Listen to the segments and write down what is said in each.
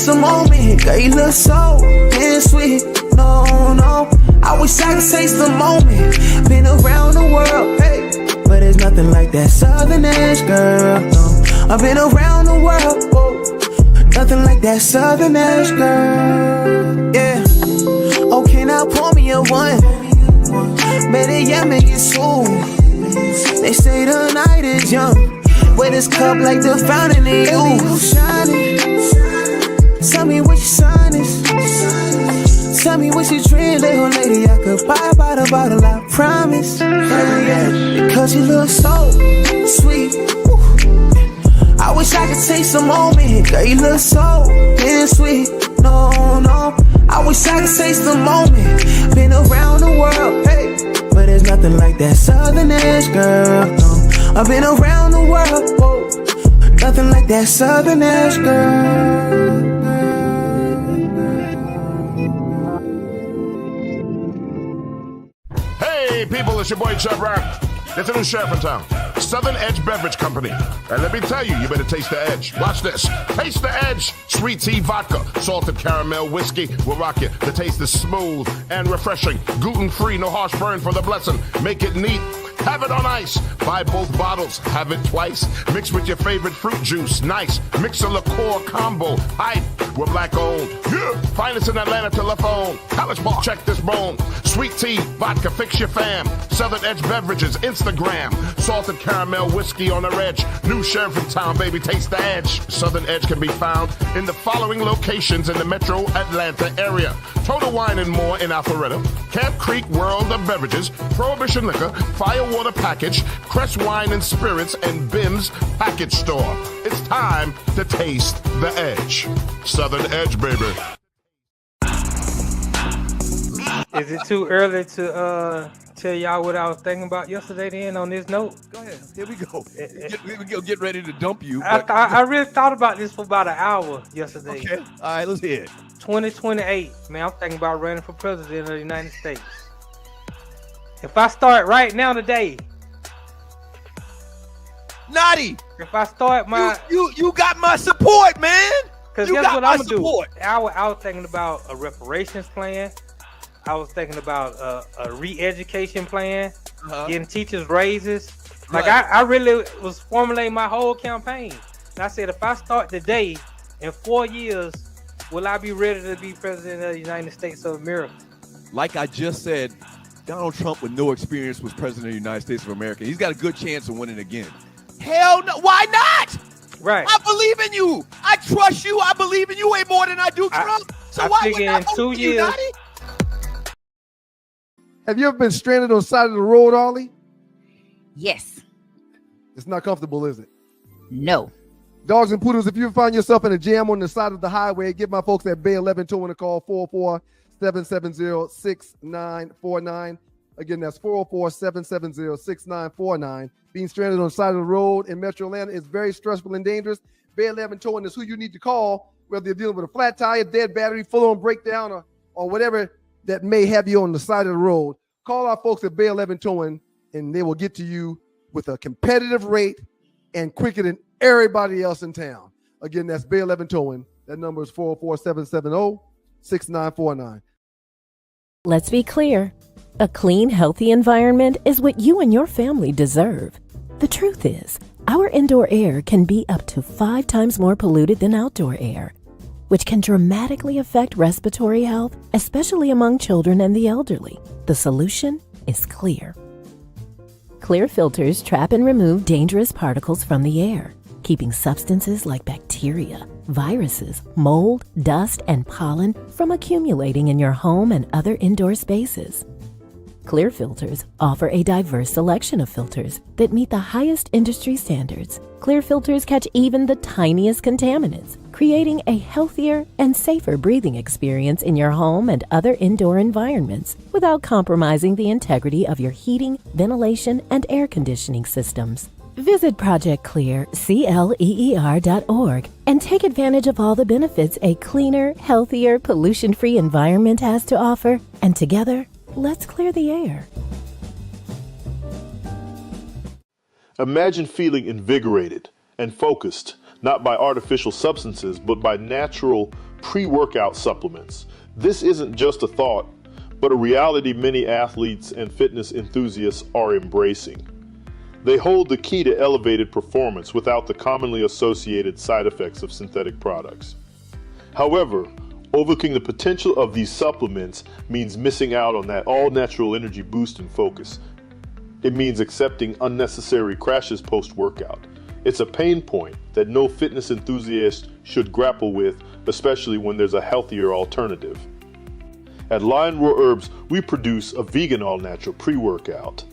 taste the moment. Girl, you look so damn sweet. No, no, I wish I could taste the moment. Been around the world, hey, but there's nothing like that Southern edge, girl. No, I've been around the world, oh, nothing like that Southern edge, girl. Yeah. Okay, now pour me a one. Better yet, make it soon. They say the night is young, but this cup like the fountain in you. Shining. Tell me what your sign is. Tell me what you dream, little lady. I could buy by the bottle, I promise. Yeah, because you look so sweet. Woo. I wish I could taste the moment. Girl, you look so damn sweet. No, no, I wish I could taste the moment. Been around the world, hey, but there's nothing like that Southern edge, girl. No, I've been around the world, whoa, nothing like that Southern edge, girl. Hey, people, it's your boy Chub Rock. There's a new sheriff in town, Southern Edge Beverage Company. And let me tell you, you better taste the edge. Watch this. Taste the edge. Sweet tea vodka, salted caramel whiskey will rock you. The taste is smooth and refreshing. Gluten-free, no harsh burn for the blessing. Make it neat. Have it on ice. Buy both bottles. Have it twice. Mix with your favorite fruit juice. Nice. Mix a liqueur combo. Hype. We're black owned. Yeah. Finest in Atlanta telephone. College Park. Check this bone. Sweet tea, vodka, fix your fam. Southern Edge Beverages, Instagram. Salted caramel whiskey on the edge. New sheriff in town, baby. Taste the edge. Southern Edge can be found in the following locations in the metro Atlanta area. Total Wine and More in Alpharetta. Camp Creek World of Beverages. Prohibition Liquor. Firewater Package. Crest Wine and Spirits. And Bim's Package Store. It's time to taste the edge. Southern Edge, baby. Is it too early to tell y'all what I was thinking about yesterday then on this note? Go ahead. Here we go. Get ready to dump you. I really thought about this for about an hour yesterday. Okay. All right, let's hear it. 2028. Man, I'm thinking about running for president of the United States. If I start right now today. Notty. If I start my... You got my support, man. Because guess what I'm going to do? I was thinking about a reparations plan. I was thinking about a re-education plan, getting teachers raises. Like I really was formulating my whole campaign. And I said, if I start today, in 4 years, will I be ready to be president of the United States of America? Like I just said, Donald Trump with no experience was president of the United States of America. He's got a good chance of winning again. Hell no. Why not? Right. I believe in you. I trust you. I believe in you way more than I do Trump. So why would I vote for you, Notty? Have you ever been stranded on the side of the road, Arle? Yes. It's not comfortable, is it? No. Dogs and poodles, if you find yourself in a jam on the side of the highway, give my folks at Bay 11 Towing a call, 404-770-6949. Again, that's 404-770-6949. Being stranded on the side of the road in Metro Atlanta is very stressful and dangerous. Bay 11 Towing is who you need to call, whether you're dealing with a flat tire, dead battery, full-on breakdown, or whatever that may have you on the side of the road. Call our folks at Bay 11 Towing, and they will get to you with a competitive rate and quicker than everybody else in town. Again, that's Bay 11 Towing. That number is 404-770-6949. Let's be clear. A clean, healthy environment is what you and your family deserve. The truth is, our indoor air can be up to 5 times more polluted than outdoor air, which can dramatically affect respiratory health, especially among children and the elderly. The solution is clear. Clear filters trap and remove dangerous particles from the air, keeping substances like bacteria, viruses, mold, dust, and pollen from accumulating in your home and other indoor spaces. Clear filters offer a diverse selection of filters that meet the highest industry standards. Clear filters catch even the tiniest contaminants, creating a healthier and safer breathing experience in your home and other indoor environments without compromising the integrity of your heating, ventilation, and air conditioning systems. Visit ProjectClear.org and take advantage of all the benefits a cleaner, healthier, pollution-free environment has to offer. And together, let's clear the air. Imagine feeling invigorated and focused, not by artificial substances, but by natural pre-workout supplements. This isn't just a thought, but a reality many athletes and fitness enthusiasts are embracing. They hold the key to elevated performance without the commonly associated side effects of synthetic products. However, overlooking the potential of these supplements means missing out on that all-natural energy boost and focus. It means accepting unnecessary crashes post-workout. It's a pain point that no fitness enthusiast should grapple with, especially when there's a healthier alternative. At Lion Roar Herbs, we produce a vegan all-natural pre-workout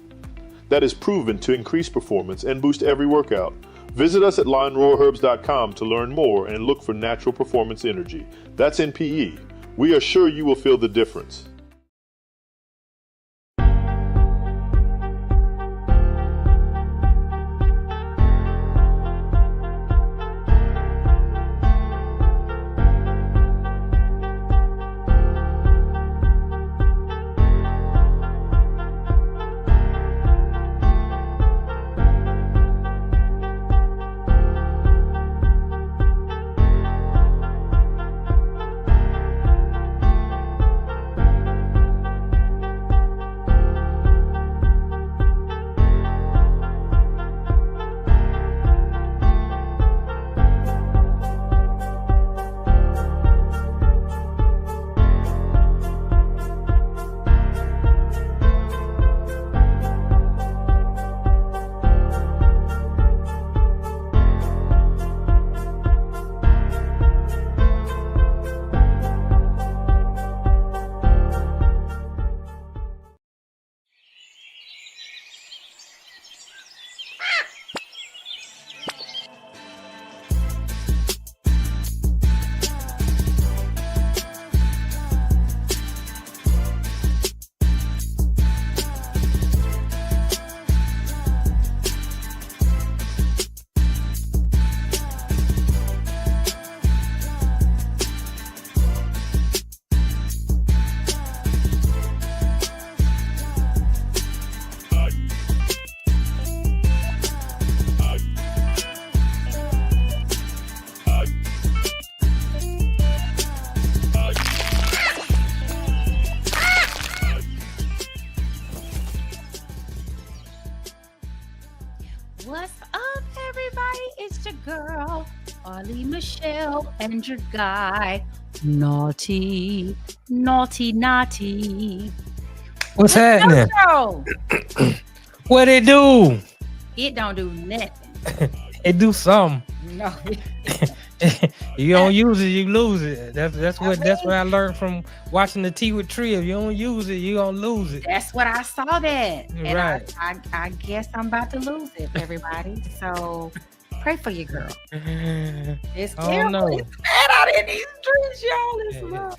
that is proven to increase performance and boost every workout. Visit us at lionroarherbs.com to learn more and look for natural performance energy. That's NPE. We are sure you will feel the difference. What's up, everybody? It's your girl, Arle Michelle, and your guy, Naughty. What's happening? No, What it do? it don't do nothing. It do something. No. You don't use it, you lose it. That's what I learned from watching the Tea with Triv. You don't use it, you gonna lose it. That's what I saw that. And Right. I guess I'm about to lose it, everybody. So pray for your girl. It's Oh, terrible. no. It's bad out in these streets, y'all. It's rough.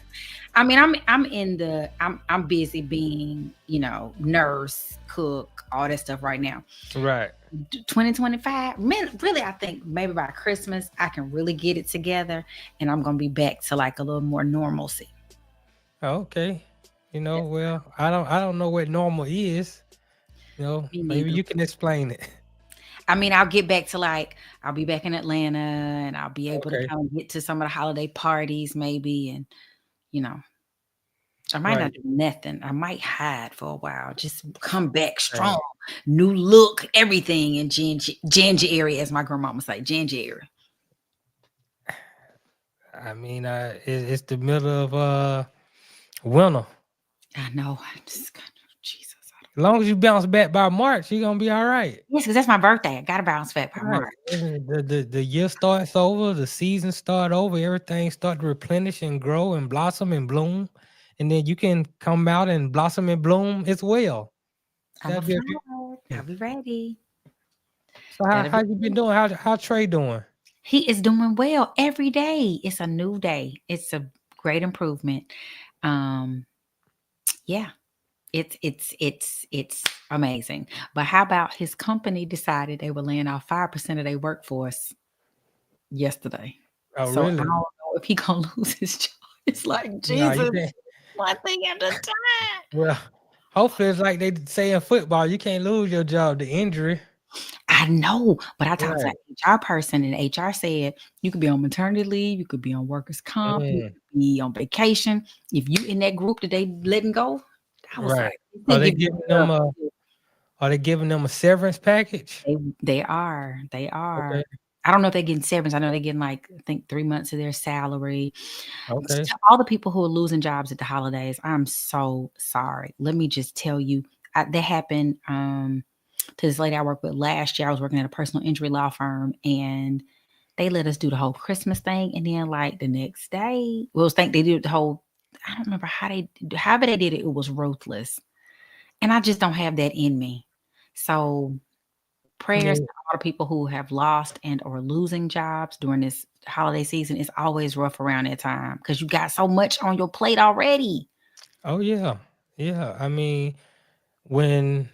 I mean, I'm busy being, nurse, cook, all that stuff right now. Right. 2025, really, I think maybe by Christmas I can really get it together, and I'm gonna be back to like a little more normalcy. Okay. Well, I don't know what normal is. Me Maybe neither. you can explain it. I mean, I'll get back to I'll be back in Atlanta, and I'll be able Okay. to kind of get to some of the holiday parties maybe, and I might not Right. do nothing. I might hide for a while, just come back strong, new look, everything in January, as my grandmama say, January. I mean, it's the middle of winter. I know. I just got Jesus. As long as you bounce back by March, you're gonna be all right. Yes, because that's my birthday. I gotta bounce back by Right. March. The year starts over, the season start over, everything start to replenish and grow and blossom and bloom, and then you can come out and blossom and bloom as well. I'm That'd be a good- afraid. I'll be ready. So how you been doing? How Trey doing? He is doing well every day. It's a new day. It's a great improvement. Yeah, it's amazing. But how about his company decided they were laying off 5% of their workforce yesterday? Oh, So I really? don't know if he gonna lose his job. It's like Nah, you Jesus, can't. one thing at a time. Well, hopefully it's like they say in football, you can't lose your job to injury. I know, but I talked to an HR person, and HR said you could be on maternity leave, you could be on workers' comp, you could be on vacation. If you in that group that they letting go, I was like, Are they giving them a severance package? They are. Okay. I don't know if they're getting severance. I know they're getting like I think 3 months of their salary. Okay. To all the people who are losing jobs at the holidays, I'm so sorry. Let me just tell you, that happened to this lady I worked with last year. I was working at a personal injury law firm, and they let us do the whole Christmas thing, and then like the next day, they did the whole. I don't remember however they did it. It was ruthless, and I just don't have that in me. So prayers to all the people who have lost and or losing jobs during this holiday season. It's always rough around that time because you got so much on your plate already. Oh yeah. Yeah. I mean, when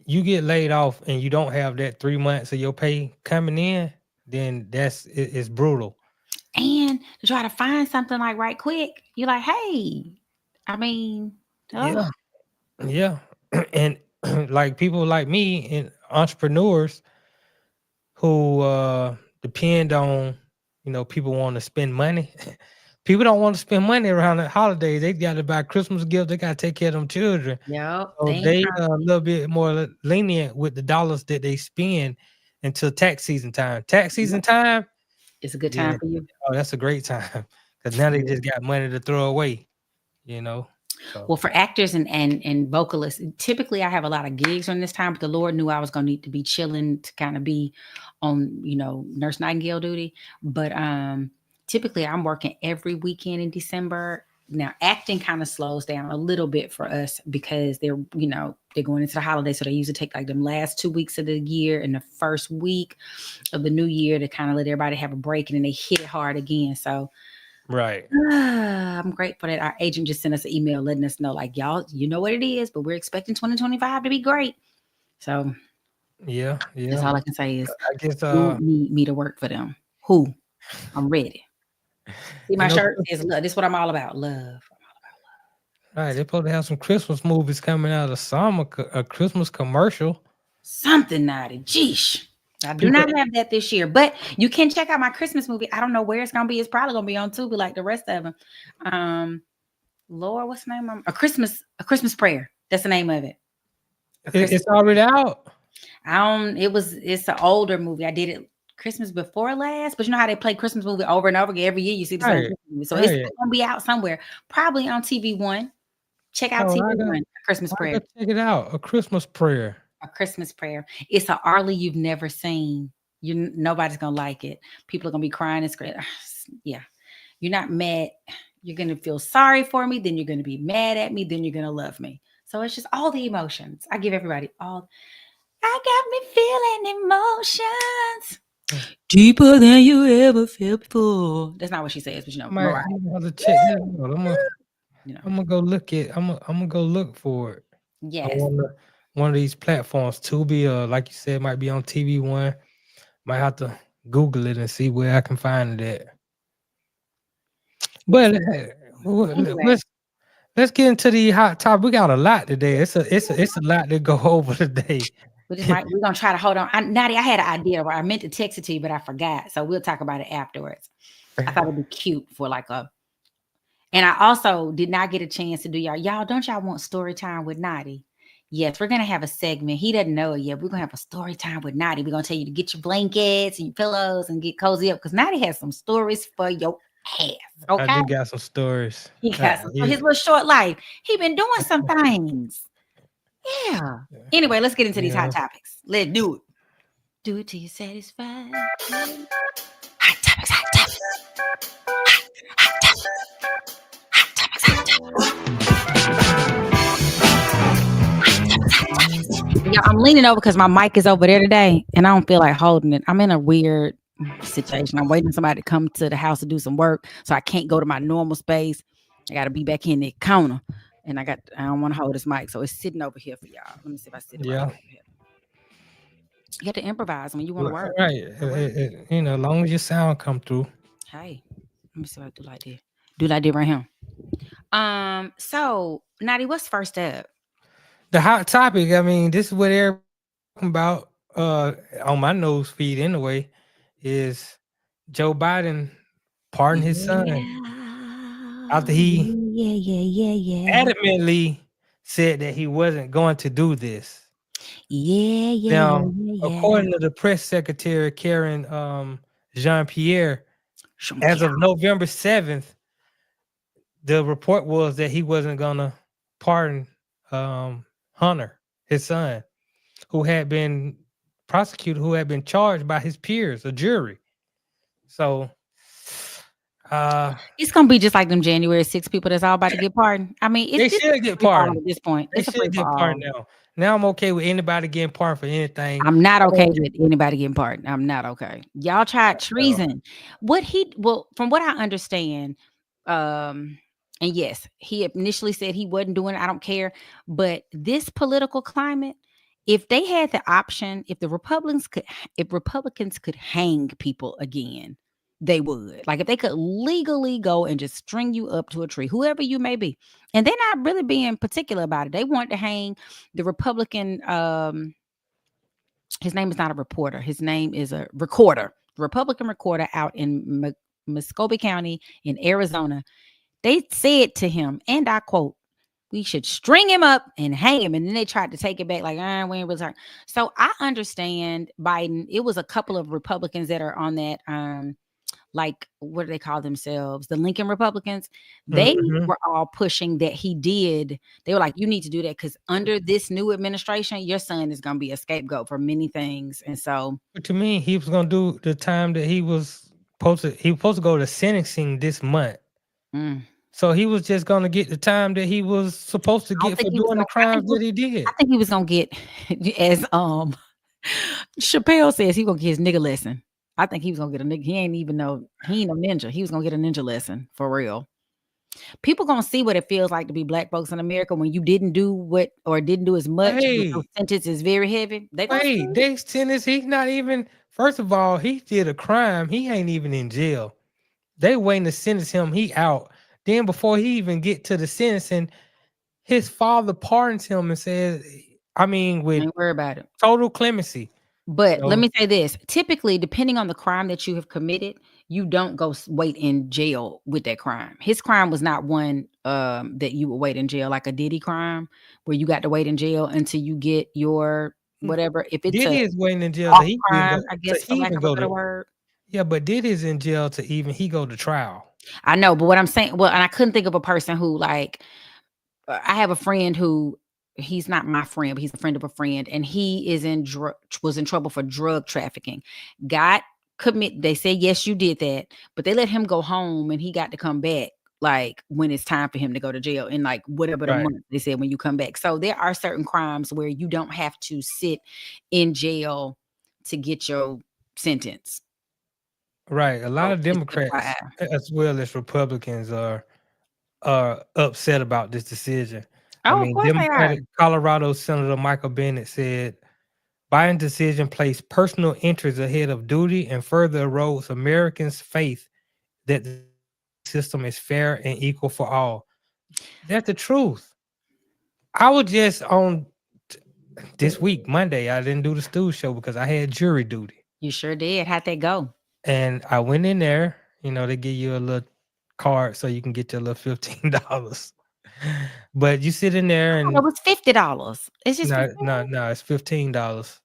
you get laid off and you don't have that 3 months of your pay coming in, then it's brutal. And to try to find something like right quick, you're like, hey, I mean, Yeah. Yeah. And like people like me and entrepreneurs who depend on, people want to spend money. People don't want to spend money around the holidays. They got to buy Christmas gifts. They got to take care of them children. Yep. So they a little bit more lenient with the dollars that they spend until tax season time. Tax season time, it's a good time for you. Oh, that's a great time because now they just got money to throw away. So. Well, for actors and vocalists, typically I have a lot of gigs on this time, but the Lord knew I was going to need to be chilling to kind of be on, Nurse Nightingale duty. But typically I'm working every weekend in December. Now acting kind of slows down a little bit for us because they're going into the holidays. So they usually take like them last 2 weeks of the year and the first week of the new year to kind of let everybody have a break, and then they hit it hard again. So right. I'm grateful that our agent just sent us an email letting us know, like, y'all, you know what it is, but we're expecting 2025 to be great. So yeah. That's all I can say is I guess who need me to work for them. Who? I'm ready. See my shirt is love. This is what I'm all about. Love. Right. They're supposed to have some Christmas movies coming out of summer, a Christmas commercial. Something naughty. Jeesh. I do not have that this year, but you can check out my Christmas movie. I don't know where it's gonna be. It's probably gonna be on Tubi like the rest of them. Lord, what's the name of it? A Christmas Prayer. That's the name of it. It's already out. It's an older movie. I did it Christmas before last, but you know how they play Christmas movie over and over again every year. You see the same movie, so it's gonna be out somewhere, probably on TV One. Check out TV One. Christmas Prayer. Check it out. A Christmas Prayer. A Christmas Prayer. It's an Arle you've never seen. Nobody's gonna like it. People are gonna be crying and screaming. Yeah, you're not mad. You're gonna feel sorry for me. Then you're gonna be mad at me. Then you're gonna love me. So it's just all the emotions. I give everybody all. I got me feeling emotions deeper than you ever felt before. That's not what she says, but I'm gonna check that out. I'm gonna go look at. I'm gonna go look for it. Yes. One of these platforms, Tubi, like you said, might be on TV One. Might have to Google it and see where I can find it at. But let's get into the hot topic. We got a lot today. It's a lot to go over today. We're gonna try to hold on. Notty, I had an idea where I meant to text it to you, but I forgot. So we'll talk about it afterwards. I thought it'd be cute for and I also did not get a chance to do y'all. Don't y'all want story time with Notty? Yes, we're gonna have a segment. He doesn't know it yet. We're gonna have a story time with Notty. We're gonna tell you to get your blankets and your pillows and get cozy up because Notty has some stories for your ass. Okay, I do got some stories. He got some, his little short life. He been doing some things. Yeah. Anyway, let's get into these hot topics. Let's do it. Do it till you're satisfied. Hot topics. Hot topics. Hot topics. Hot topics. Hot topics. Yeah, I'm leaning over because my mic is over there today, and I don't feel like holding it. I'm in a weird situation. I'm waiting for somebody to come to the house to do some work, so I can't go to my normal space. I got to be back in the counter, and I don't want to hold this mic, so it's sitting over here for y'all. Let me see if I sit right over here. You got to improvise when you want to work, right? As long as your sound come through. Hey, let me see what I do like this. Do like this right here. So Notty, what's first up? The hot topic. I mean, this is what everybody's talking about. on my nose feed anyway is Joe Biden pardoned his son after he Yeah. adamantly said that he wasn't going to do this. Yeah. Now, according to the press secretary Karen Jean-Pierre, as of November 7th, the report was that he wasn't gonna pardon Hunter, his son, who had been prosecuted, who had been charged by his peers, a jury. So it's gonna be just like them January 6 people that's all about to get pardoned. I mean, they should get pardoned at this point. They It's a should free get for all. pardoned now. Now I'm okay with anybody getting pardoned for anything. I'm not okay with anybody getting pardoned. I'm not okay. Y'all tried treason. From what I understand, and yes, he initially said he wasn't doing it. I don't care. But this political climate, if they had the option, if Republicans could hang people again, they would. Like if they could legally go and just string you up to a tree, whoever you may be. And they're not really being particular about it. They want to hang the Republican, his name is not a reporter. His name is a recorder, Republican recorder out in Muscogee County in Arizona. They said to him, and I quote, "We should string him up and hang him." And then they tried to take it back, like, we ain't really. So I understand Biden. It was a couple of Republicans that are on that, like, what do they call themselves? The Lincoln Republicans. They were all pushing that he did. They were like, you need to do that because under this new administration, your son is going to be a scapegoat for many things. And so, but to me, he was going to do the time that he was supposed to go to sentencing this month. So he was just going to get the time that he was supposed to get for doing the crimes that he did. I think he was going to get, as Chappelle says, he going to get his nigga lesson. I think he was going to get a nigga. He ain't no ninja. He was going to get a ninja lesson for real. People going to see what it feels like to be black folks in America when you didn't do as much. The sentence is very heavy. They sentence, he's not even, first of all, he did a crime. He ain't even in jail. They waiting to sentence him. He out. Then before he even get to the sentencing, his father pardons him and says, with don't worry about it. Total clemency. But let me say this. Typically, depending on the crime that you have committed, you don't go wait in jail with that crime. His crime was not one that you would wait in jail, like a Diddy crime, where you got to wait in jail until you get your whatever. If it's Diddy is waiting in jail, he crime, I guess, for lack of a better word. Yeah, but Diddy's in jail to even he go to trial. I know, but what I'm saying, and I couldn't think of a person who, like, I have a friend who, he's not my friend, but he's a friend of a friend, and he was in trouble for drug trafficking. They said, yes, you did that, but they let him go home, and he got to come back, like, when it's time for him to go to jail, in like whatever the month they said when you come back. So there are certain crimes where you don't have to sit in jail to get your sentence. Right. A lot of Democrats as well as Republicans are upset about this decision. Democratic Colorado Senator Michael Bennett said Biden's decision placed personal interest ahead of duty and further erodes Americans' faith that the system is fair and equal for all. That's the truth. I was just on this week, Monday, I didn't do the Stew Show because I had jury duty. You sure did. How'd that go? And I went in there, they give you a little card so you can get your little $15. But you sit in there and it was $50. It's just no, it's $15.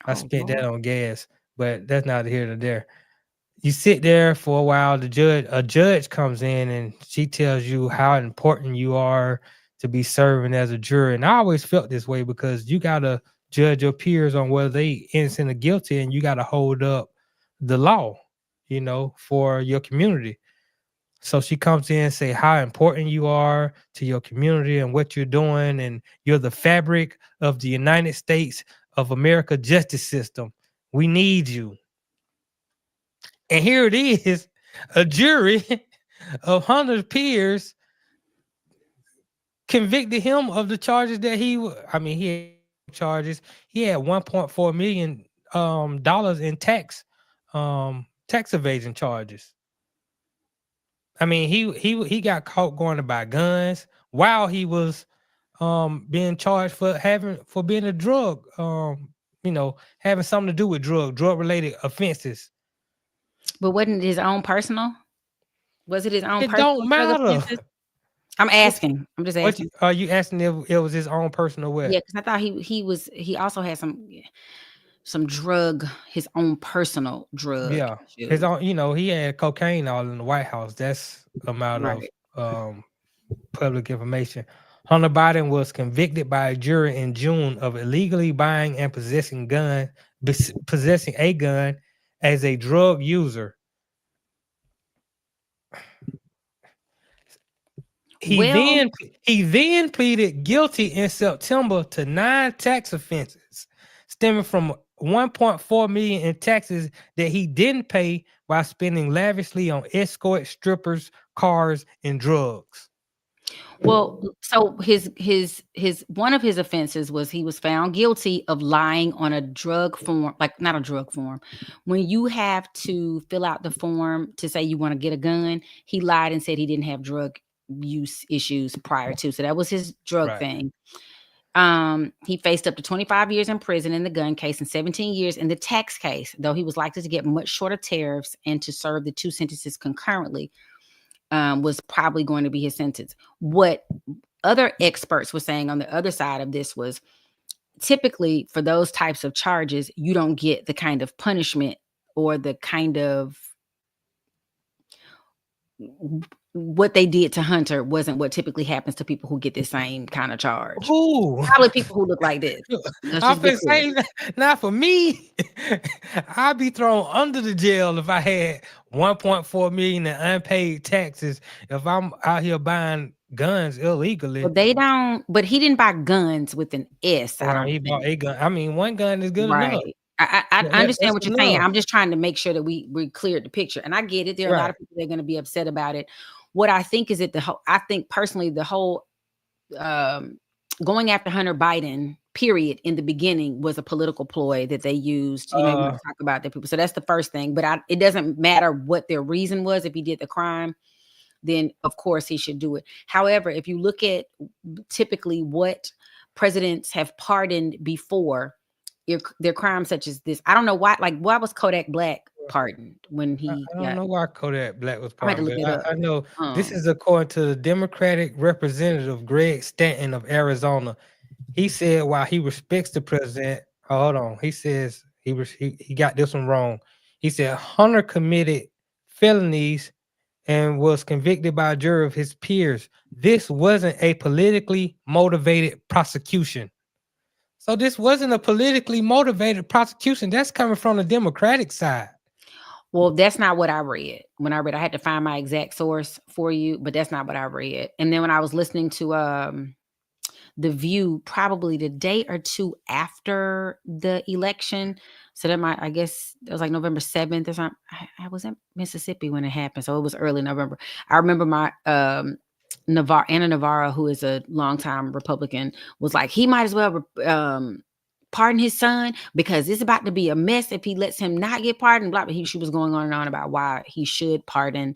I spent that on gas, but that's neither here nor there. You sit there for a while. A judge comes in and she tells you how important you are to be serving as a juror. And I always felt this way because you gotta judge your peers on whether they innocent or guilty, and you gotta hold up the law, for your community. So she comes in and say how important you are to your community and what you're doing, and you're the fabric of the United States of America justice system. We need you. And here it is, a jury of Hunter's peers convicted him of the charges that he had charges. He had $1.4 million in tax evasion charges. He got caught going to buy guns while he was being charged for being a drug having something to do with drug-related offenses. But wasn't it his own personal? Was it his own It personal don't drug matter. offenses? I'm asking. I'm just What asking. are you asking if it was his own personal what? Yeah, because I thought he also had some drug, his own personal drug. Yeah, his issues. own. He had cocaine all in the White House. That's amount Right. of public information. Hunter Biden was convicted by a jury in June of illegally buying and possessing a gun as a drug user. He then pleaded guilty in September to 9 tax offenses stemming from 1.4 million in taxes that he didn't pay while spending lavishly on escort, strippers, cars, and drugs. Well, so his one of his offenses was he was found guilty of lying on a drug form, like not a drug form. When you have to fill out the form to say you want to get a gun, he lied and said he didn't have drug use issues prior to. So that was his drug thing. He faced up to 25 years in prison in the gun case and 17 years in the tax case, though he was likely to get much shorter tariffs and to serve the 2 sentences concurrently. Was probably going to be his sentence. What other experts were saying on the other side of this was typically for those types of charges, you don't get the kind of punishment or the kind of what they did to Hunter wasn't what typically happens to people who get the same kind of charge. Ooh. Probably people who look like this. I've been saying, not for me. I'd be thrown under the jail if I had 1.4 million in unpaid taxes. If I'm out here buying guns illegally, but they don't. But he didn't buy guns with an S. Right, he bought a gun. I mean, one gun is good enough. I understand what you're saying. I'm just trying to make sure that we cleared the picture. And I get it. There are a lot of people that are going to be upset about it. What I think is that I think personally the whole going after Hunter Biden period in the beginning was a political ploy that they used. You know, we talk about that people. So that's the first thing. But it doesn't matter what their reason was. If he did the crime, then of course he should do it. However, if you look at typically what presidents have pardoned before, their crimes such as this, I don't know why. Like, why was Kodak Black pardoned when he? I don't know why Kodak Black was pardoned. I know this is according to the Democratic representative Greg Stanton of Arizona. He said while he respects the president, hold on. He says he got this one wrong. He said Hunter committed felonies and was convicted by a jury of his peers. This wasn't a politically motivated prosecution. So this wasn't a politically motivated prosecution. That's coming from the Democratic side. Well, that's not what I read. When I read, I had to find my exact source for you, but that's not what I read. And then when I was listening to The View, probably the day or two after the election, so that I guess it was like November 7th or something. I was in Mississippi when it happened, so it was early November. I remember my Anna Navarro, who is a longtime Republican, was like, he might as well pardon his son because it's about to be a mess if he lets him not get pardoned. Blah, she was going on and on about why he should pardon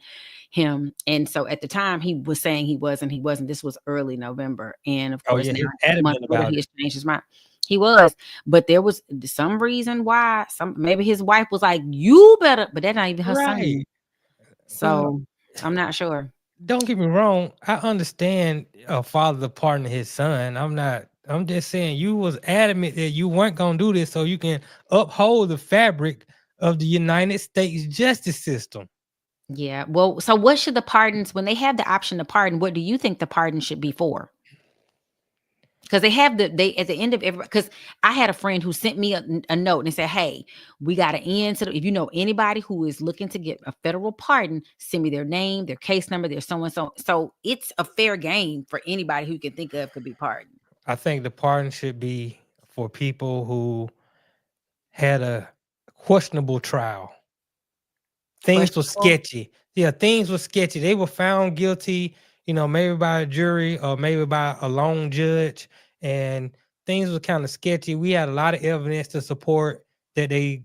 him. And so at the time he was saying he wasn't. This was early November. And of course, he has changed his mind. He was, but there was some reason why. Maybe his wife was like, "You better," but that's not even her son. So I'm not sure. Don't get me wrong. I understand a father pardoning his son. I'm just saying you was adamant that you weren't gonna do this so you can uphold the fabric of the United States justice system. Yeah. Well, so what should the pardons, when they have the option to pardon, what do you think the pardon should be for? Because they have at the end of every, because I had a friend who sent me a note and said, hey, we got to end. So if you know anybody who is looking to get a federal pardon, send me their name, their case number, their so-and-so. So it's a fair game for anybody who you can think of could be pardoned. I think the pardon should be for people who had a questionable trial. Things were sketchy. Yeah, things were sketchy. They were found guilty, maybe by a jury or maybe by a lone judge, and things were kind of sketchy. We had a lot of evidence to support that they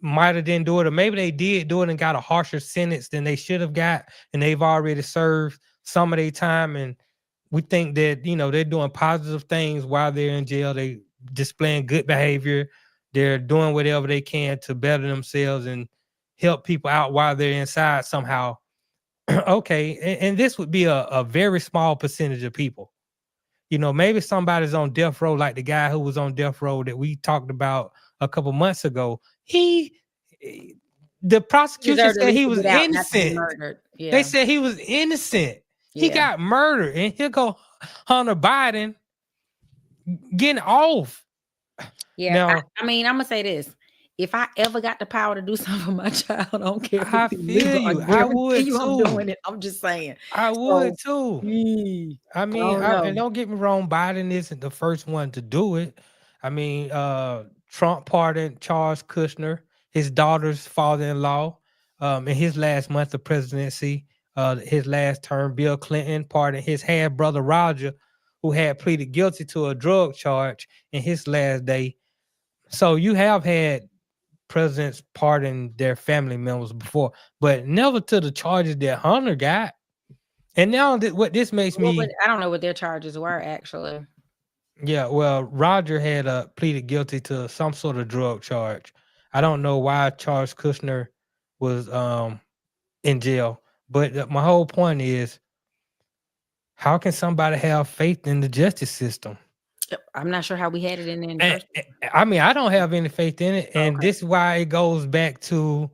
might have didn't do it, or maybe they did do it and got a harsher sentence than they should have got, and they've already served some of their time. And we think that, they're doing positive things while they're in jail. They displaying good behavior. They're doing whatever they can to better themselves and help people out while they're inside somehow. Okay, and this would be a very small percentage of people. Maybe somebody's on death row, like the guy who was on death row that we talked about a couple months ago. The prosecution said he was innocent. Yeah. They said he was innocent. Yeah. He got murdered, and here go Hunter Biden getting off. Yeah, now, I mean, I'm gonna say this: if I ever got the power to do something for my child, I don't care. If I it's feel illegal, you. I I would you too. I'm doing it. I'm just saying. I would too. I don't mean, know. and don't get me wrong, Biden isn't the first one to do it. I mean, Trump pardoned Charles Kushner, his daughter's father-in-law, in his last month of presidency, his last term. Bill Clinton pardoned his half brother Roger, who had pleaded guilty to a drug charge in his last day. So you have had presidents pardon their family members before, but never to the charges that Hunter got. And now what this makes me... I don't know what their charges were, actually. Yeah, well, Roger had pleaded guilty to some sort of drug charge. I don't know why Charles Kushner was in jail. But my whole point is, how can somebody have faith in the justice system? I'm not sure how we had it in there. I mean, I don't have any faith in it. And this is why it goes back to,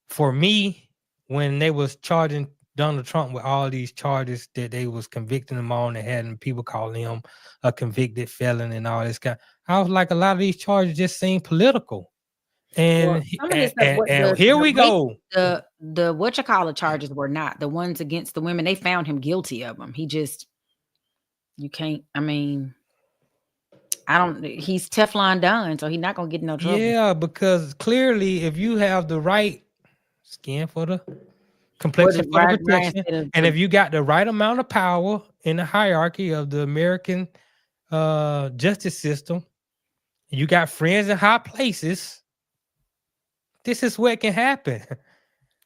for me, when they was charging Donald Trump with all these charges that they was convicting him on and having people calling him a convicted felon and all this kind. I was like, a lot of these charges just seem political. And, here we go. The whatchamacallit charges were not. The ones against the women, they found him guilty of them. You can't, I mean, he's Teflon done, so he's not gonna get in no trouble. Yeah, because clearly if you have the right skin for the complexion for the protection, and if you got the right amount of power in the hierarchy of the American justice system, you got friends in high places, this is what can happen.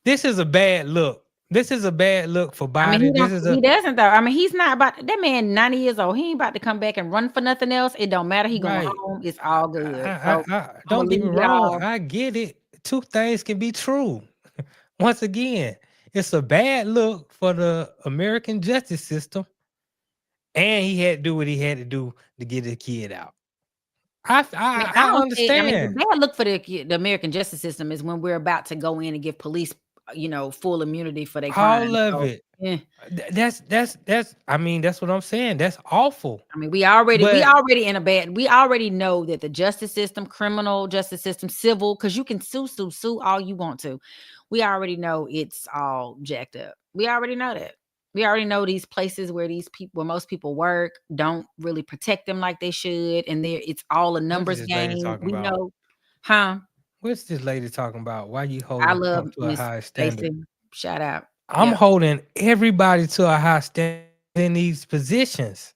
This is a bad look. This is a bad look for Biden. I mean, he doesn't though. I mean, he's not about that man. 90 years old. He ain't about to come back and run for nothing else. It don't matter. He going home. It's all good. Don't get me wrong. I get it. Two things can be true. Once again, it's a bad look for the American justice system, and he had to do what he had to do to get his kid out. I understand. I mean, the bad look for the American justice system is when we're about to go in and give police, full immunity for their crimes. All of it. Yeah. That's. I mean, that's what I'm saying. That's awful. I mean, we already know that the justice system, criminal justice system, civil, because you can sue all you want to. We already know it's all jacked up. We already know that. We already know these places where most people work don't really protect them like they should, and it's all a numbers game. We know, huh? What's this lady talking about? Why you holding Trump to a high standard? Stacey, shout out. I'm holding everybody to a high standard in these positions.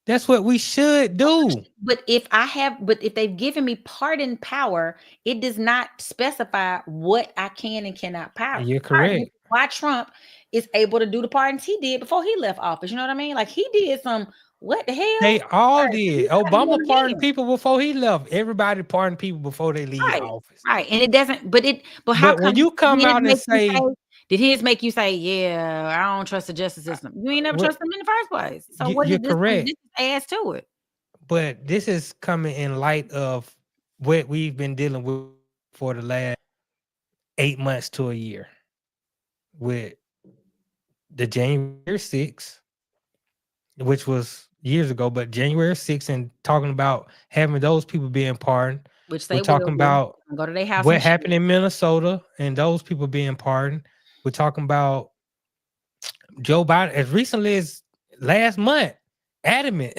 That's what we should do. But if they've given me pardon power, it does not specify what I can and cannot pardon. You're correct. Why Trump is able to do the pardons he did before he left office. You know what I mean? Like he did some, what the hell? They all did. Obama pardoned people before he left. Everybody pardoned people before they leave office. Right. And it doesn't, but how when you come out and say, did his make you say, yeah, I don't trust the justice system? You ain't never trust them in the first place. So you're correct. This adds to it. But this is coming in light of what we've been dealing with for the last 8 months to a year with the January 6th, which was years ago, but January 6th, and talking about having those people being pardoned. Which they We're talking about go to their house. What happened in Minnesota and those people being pardoned. We're talking about Joe Biden as recently as last month, adamant,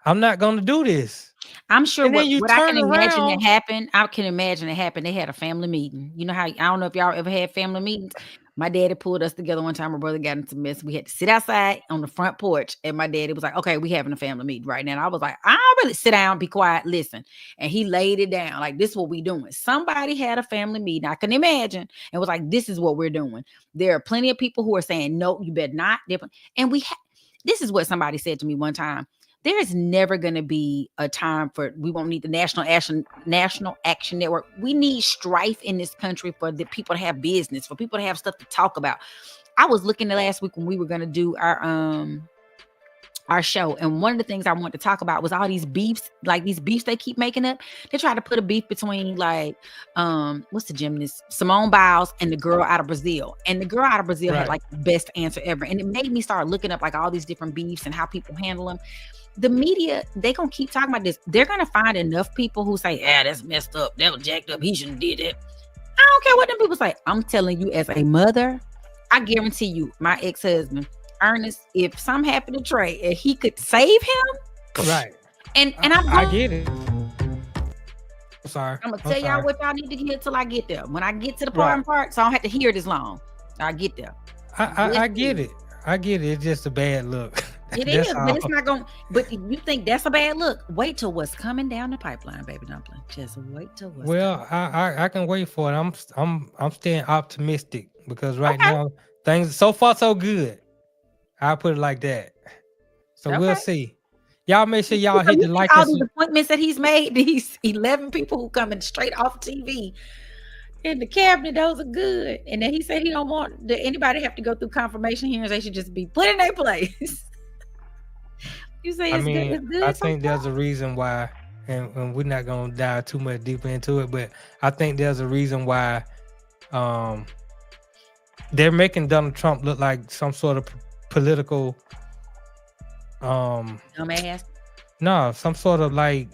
I'm not going to do this. I'm sure what I can imagine that happened. I can imagine it happened. They had a family meeting. You know how, I don't know if y'all ever had family meetings. My daddy pulled us together one time. My brother got into mess. We had to sit outside on the front porch. And my daddy was like, okay, we having a family meeting right now. And I was like, I don't really sit down, be quiet, listen. And he laid it down. Like, this is what we doing. Somebody had a family meeting. I can imagine. And was like, this is what we're doing. There are plenty of people who are saying, no, you better not. And this is what somebody said to me one time. There's never going to be a time for we won't need the National Action Network. We need strife in this country for the people to have business, for people to have stuff to talk about. I was looking at last week when we were going to do our show, and one of the things I wanted to talk about was all these beefs, like these beefs they keep making up. They try to put a beef between like what's the gymnast, Simone Biles, and the girl out of Brazil. And the girl out of Brazil had like the best answer ever. And it made me start looking up like all these different beefs and how people handle them. The media, they gonna keep talking about this. They're gonna find enough people who say, that's messed up, that was jacked up, he shouldn't did it. I don't care what them people say. I'm telling you, as a mother, I guarantee you, my ex-husband Ernest, if something happened to Draye and he could save him, right? And I get it. I'm sorry. I'm gonna tell y'all what y'all need to hear till I get there. When I get to the part, so I don't have to hear it as long. I get there. I get it. I get it. It's just a bad look. It is, but it's not going. But you think that's a bad look? Wait till what's coming down the pipeline, baby dumpling. Just wait till what's. Well, I can wait for it. I'm staying optimistic because right now things so far so good. I'll put it like that. So we'll see. Y'all make sure y'all hit the like. All these appointments that he's made, these 11 people who coming straight off TV in the cabinet, those are good. And then he said he don't want anybody have to go through confirmation hearings. They should just be put in their place. You say it's good. I think there's a reason why, and we're not gonna dive too much deeper into it, but I think there's a reason why they're making Donald Trump look like some sort of political dumbass. No, some sort of like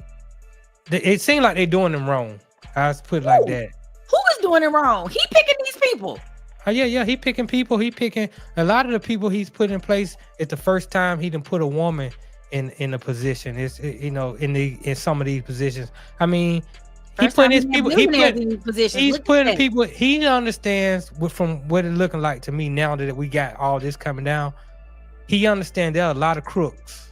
it seems like they're doing him wrong. I put it like that. Who is doing it wrong? He picking these people. Oh yeah, he picking people. He picking a lot of the people he's put in place. It's the first time he done put a woman in a position. It's in some of these positions. I mean, he put his people. He's putting people. He understands from what it's looking like to me now that we got all this coming down. He understands there are a lot of crooks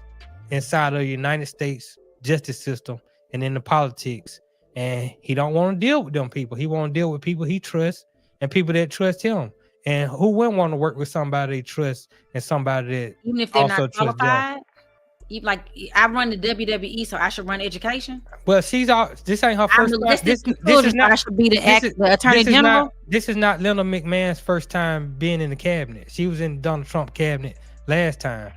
inside of the United States justice system and in the politics, and he don't want to deal with them people. He want to deal with people he trusts and people that trust him. And who wouldn't want to work with somebody they trust and somebody that even if they're not qualified? Like I run the WWE, so I should run education. Well, this ain't her first time. This is not. I should be the attorney general. This is not Linda McMahon's first time being in the cabinet. She was in Donald Trump cabinet last time.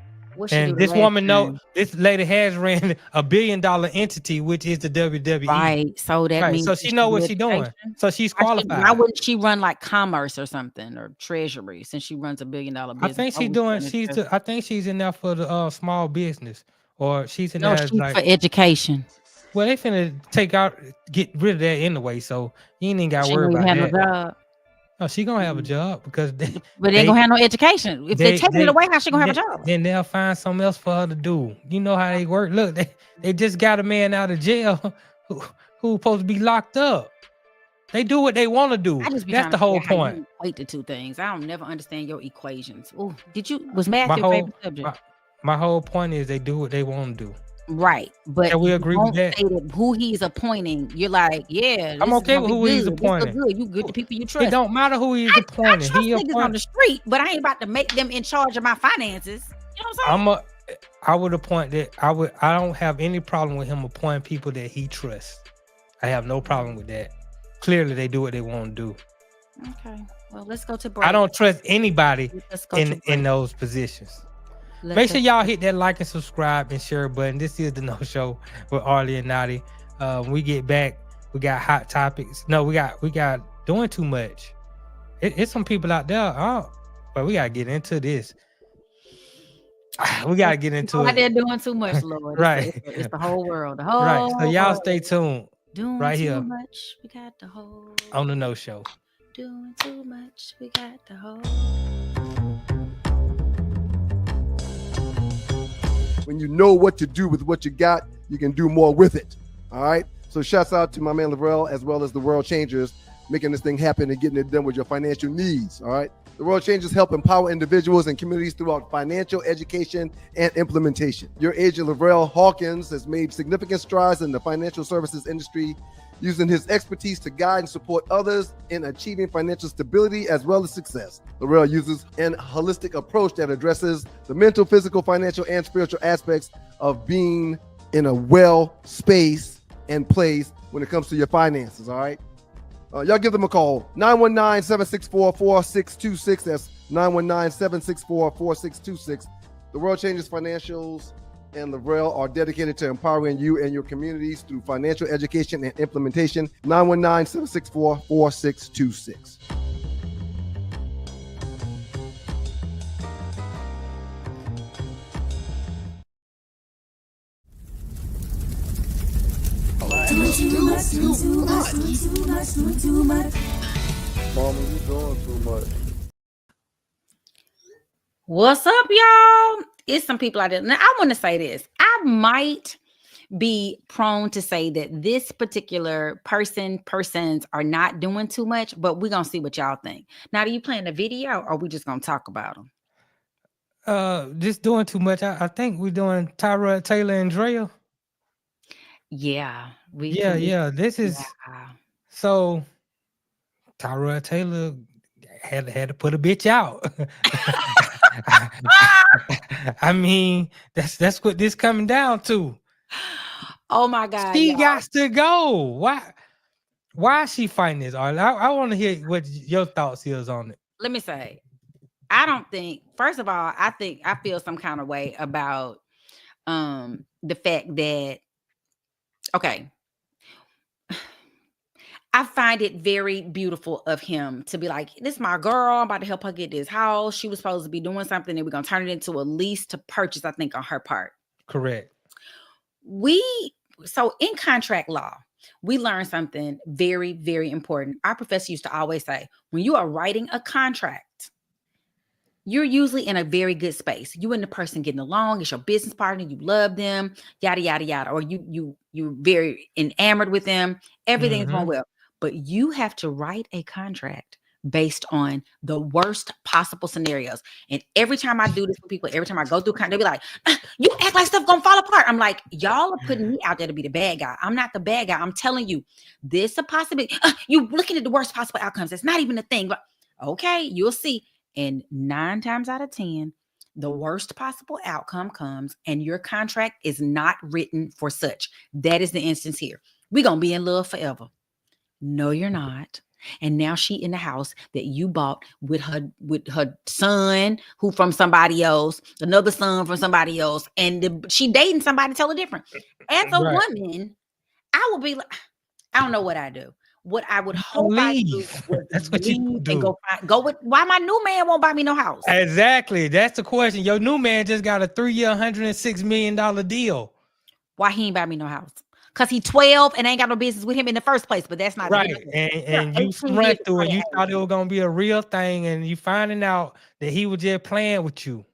And this woman this lady has ran $1 billion entity, which is the WWE. Right. So that means so she knows what she's doing. So she's qualified. Why wouldn't she run like commerce or something or treasury since she runs $1 billion business? I think I think she's in there for the small business, or she's in there she's like, for education. Well, they finna get rid of that anyway, so you ain't even got to worry about that. Job. No, she gonna have a job because they ain't gonna have no education. If they take it away, how she gonna have a job? Then they'll find something else for her to do. You know how they work. Look, they just got a man out of jail who's supposed to be locked up. They do what they want to do. That's the whole point. Equate the two things. I don't never understand your equations. Oh, was math your favorite subject? My whole point is they do what they want to do. Right, but can we agree with that? Who he's appointing, you're like, I'm okay with who he's appointing. You good to people you trust. It don't matter who he's appointing. I trust niggas on the street, but I ain't about to make them in charge of my finances. You know what I'm saying? I would appoint that. I don't have any problem with him appointing people that he trusts. I have no problem with that. Clearly, they do what they want to do. Okay, well, let's go to break. I don't trust anybody in those positions. Make sure y'all hit that like and subscribe and share button. This is the No Show with Arle and Notty. When we get back, we got hot topics. No, we got doing too much. It's some people out there. But we gotta get into this. We gotta get into it. They're doing too much, Lord. Right. It's the whole world. Right. So y'all stay tuned. Doing right here. Too much. We got the whole on the No Show. Doing too much. We got the whole. When you know what to do with what you got, you can do more with it. All right. So shouts out to my man Lavrell, as well as the World Changers, making this thing happen and getting it done with your financial needs. All right. The World Changers help empower individuals and communities throughout financial education and implementation. Your agent Lavrell Hawkins has made significant strides in the financial services industry, using his expertise to guide and support others in achieving financial stability as well as success. Laurel uses an holistic approach that addresses the mental, physical, financial, and spiritual aspects of being in a well space and place when it comes to your finances, all right? Y'all give them a call, 919-764-4626. That's 919-764-4626. The World Changes Financials and Laurel are dedicated to empowering you and your communities through financial education and implementation. 919-764-4626. Mama, you doing too much. What's up, y'all? It's some people out there. Now, I want to say this. I might be prone to say that this particular persons are not doing too much, but we're going to see what y'all think. Now, are you playing the video or are we just going to talk about them? Just doing too much. I think we're doing Tyrod Taylor and Draye. Yeah. This is so Tyrod Taylor had to put a bitch out. I mean, that's what this coming down to. Oh my God. She got to go. Why is she fighting this? I want to hear what your thoughts is on it. Let me say, I don't think, first of all, I feel some kind of way about the fact that, okay, I find it very beautiful of him to be like, this is my girl. I'm about to help her get this house. She was supposed to be doing something and we're going to turn it into a lease to purchase, I think, on her part. Correct. So in contract law, we learned something very, very important. Our professor used to always say, when you are writing a contract, you're usually in a very good space. You and the person getting along, it's your business partner, you love them, yada, yada, yada. Or you're very enamored with them. Everything's going well. But you have to write a contract based on the worst possible scenarios. And every time I do this with people, every time I go through, they'll be like, you act like stuff gonna fall apart. I'm like, y'all are putting me out there to be the bad guy. I'm not the bad guy. I'm telling you, this is a possibility. You looking at the worst possible outcomes. It's not even a thing. But okay, you'll see. And 9 times out of 10, the worst possible outcome comes and your contract is not written for such. That is the instance here. We're gonna be in love forever. No, you're not. And now she in the house that you bought with her son, who from somebody else, another son from somebody else, and she dating somebody totally different. As a woman, I would be like, I don't know what I do. What I would hope I do was that's what you do. And go with why my new man won't buy me no house. Exactly. That's the question. Your new man just got a 3-year, $106 million deal. Why he ain't buy me no house? Because he's 12 and ain't got no business with him in the first place, but that's not right. And you run through it. You thought it was gonna be a real thing, and you finding out that he was just playing with you.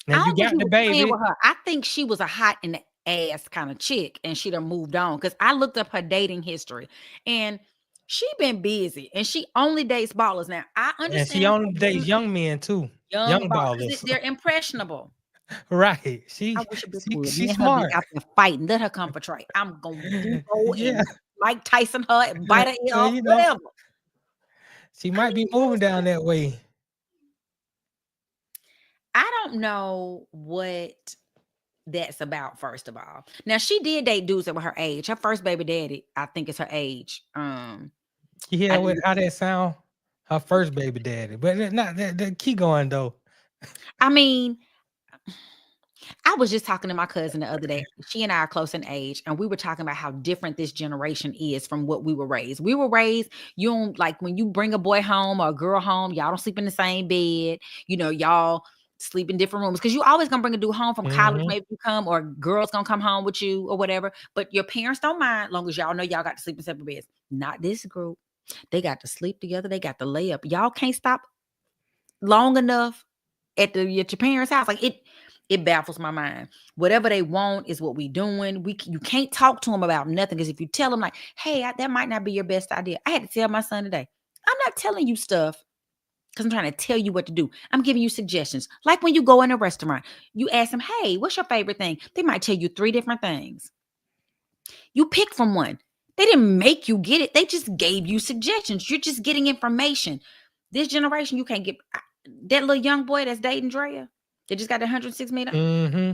Now you got the baby. With her. I think she was a hot in the ass kind of chick, and she done moved on. Because I looked up her dating history, and she been busy, and she only dates ballers. Now I understand. And she only dates young men too. Young ballers. They're impressionable. Right. She's smart. Out there fighting. Let her come for Trey. I'm gonna go and Mike Tyson her and bite her ear off, whatever. She might be moving down that way. I don't know what that's about, first of all. Now, she did date dudes that were her age. Her first baby daddy, I think, is her age. Yeah, how that sound? Her first baby daddy. But not that keep going though. I mean, I was just talking to my cousin the other day. She and I are close in age, and we were talking about how different this generation is from what we were raised. We were raised, you don't, like, when you bring a boy home or a girl home, y'all don't sleep in the same bed. You know, y'all sleep in different rooms because you always gonna bring a dude home from college, maybe you come, or a girl's gonna come home with you or whatever. But your parents don't mind, long as y'all know y'all got to sleep in separate beds. Not this group. They got to sleep together. They got to lay up. Y'all can't stop long enough at your parents' house. Like, it baffles my mind. Whatever they want is what we doing. You can't talk to them about nothing, because if you tell them like, hey, that might not be your best idea. I had to tell my son today, I'm not telling you stuff because I'm trying to tell you what to do. I'm giving you suggestions. Like when you go in a restaurant, you ask them, hey, what's your favorite thing? They might tell you 3 different things. You pick from one. They didn't make you get it. They just gave you suggestions. You're just getting information. This generation, you can't get that little young boy that's dating Draye. They just got the 106 million. Mm-hmm.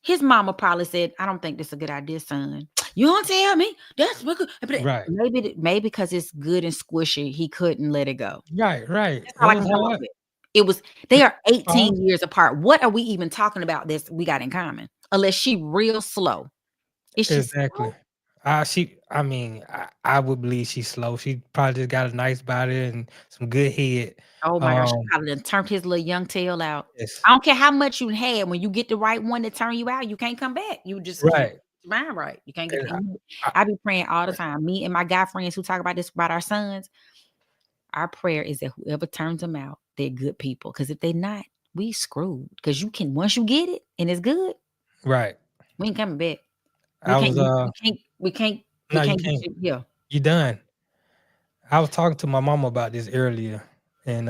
His mama probably said, "I don't think this is a good idea, son. You don't tell me. That's what Right. maybe because it's good and squishy, he couldn't let it go. Right. That's how I can come up with it. It was they are 18 years apart. What are we even talking about this we got in common? Unless she real slow. It's just Exactly. I would believe she's slow. She probably just got a nice body and some good head. Oh my gosh, she probably done turned his little young tail out. Yes. I don't care how much you had. When you get the right one to turn you out, you can't come back. You just Right. mind right. You can't get. I be praying all the time. Me and my guy friends who talk about this about our sons. Our prayer is that whoever turns them out, they're good people. Because if they're not, we screwed. Because you can once you get it and it's good, Right. we ain't coming back. We can't. Yeah. You done. I was talking to my mama about this earlier, and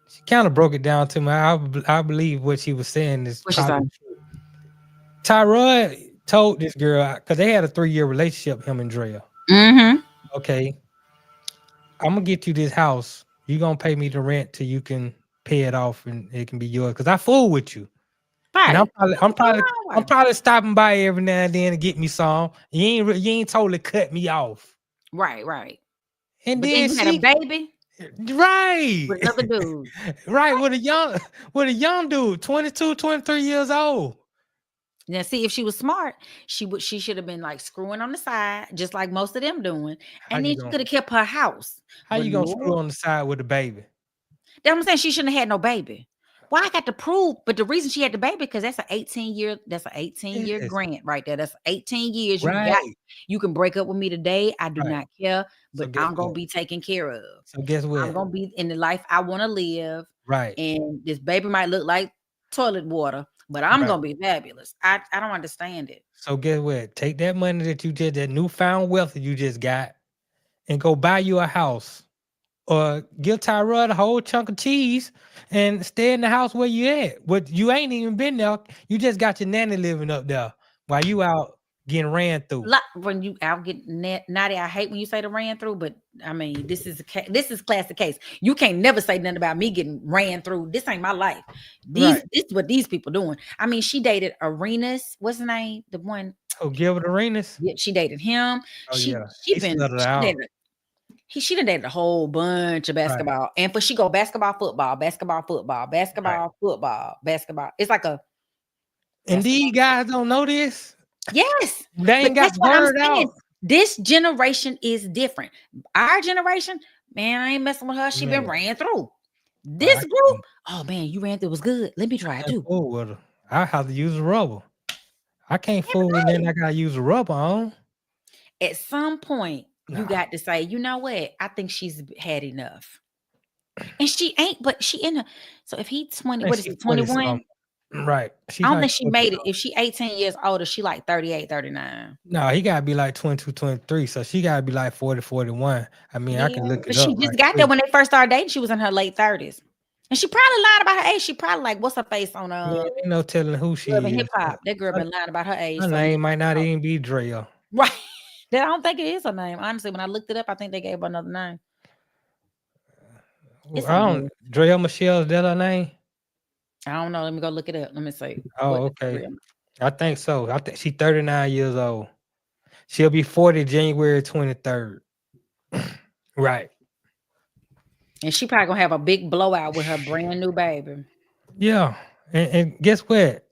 she kind of broke it down to me. I believe what she was saying is probably true. Tyrod told this girl, because they had a 3-year relationship, him and Draye. Mm-hmm. Okay, I'm gonna get you this house. You gonna pay me the rent till you can pay it off, and it can be yours. Because I fool with you. Right. And I'm probably stopping by every now and then to get me some. You ain't totally cut me off. Right. And but then you had a baby, right? With another dude, right? With a young dude, 22, 23 years old. Now, see, if she was smart, she should have been like screwing on the side, just like most of them doing, and then she could have kept her house. How you gonna screw on the side with the baby? That's what I'm saying. She shouldn't have had no baby. Why I got to prove? But the reason she had the baby because that's an 18-year grant right there. That's 18 years. You can break up with me today. I do not care, but I'm gonna be taken care of. So guess what? I'm gonna be in the life I want to live. Right. And this baby might look like toilet water, but I'm gonna be fabulous. I don't understand it. So guess what? Take that money that you did, that newfound wealth that you just got, and go buy you a house. Or give Tyrod a whole chunk of cheese and stay in the house where you at. But you ain't even been there. You just got your nanny living up there while you out getting ran through. When you out getting Notty, I hate when you say the ran through, but I mean this is classic case. You can't never say nothing about me getting ran through. This ain't my life. This is what these people doing. I mean, she dated Arenas. What's his name? The one. Oh, Gilbert Arenas. Yeah, she dated him. Oh, she done dated a whole bunch of basketball. And she go basketball, football. It's like a. And these guys don't know this. Yes. They ain't got word out. This generation is different. Our generation, man, I ain't messing with her. She been ran through. This group, oh man, you ran through. It was good. Let me try it too. Fool with her. I have to use a rubber. I can't fool with them. I gotta use a rubber on. At some point, you got to say, you know what? I think she's had enough. And she ain't, but she in her. So if he's 20, what is he, 21? Right. I don't think she made it. If she 18 years older, she like 38, 39. No, he gotta be like 22, 23. So she gotta be like 40, 41. I mean, I can look it up. But she just got there when they first started dating. She was in her late 30s. And she probably lied about her age. She probably like, what's her face on ain't no telling who she is. Hip hop. That girl been lying about her age. Her name might not even be Draye. Right. I don't think it is her name. Honestly, when I looked it up, I think they gave her another name. Draye Michelle, is that her name? I don't know. Let me go look it up. Let me see. Oh, okay. I think so. I think she's 39 years old. She'll be 40 January 23rd. Right. And she probably gonna have a big blowout with her brand new baby. Yeah. And guess what?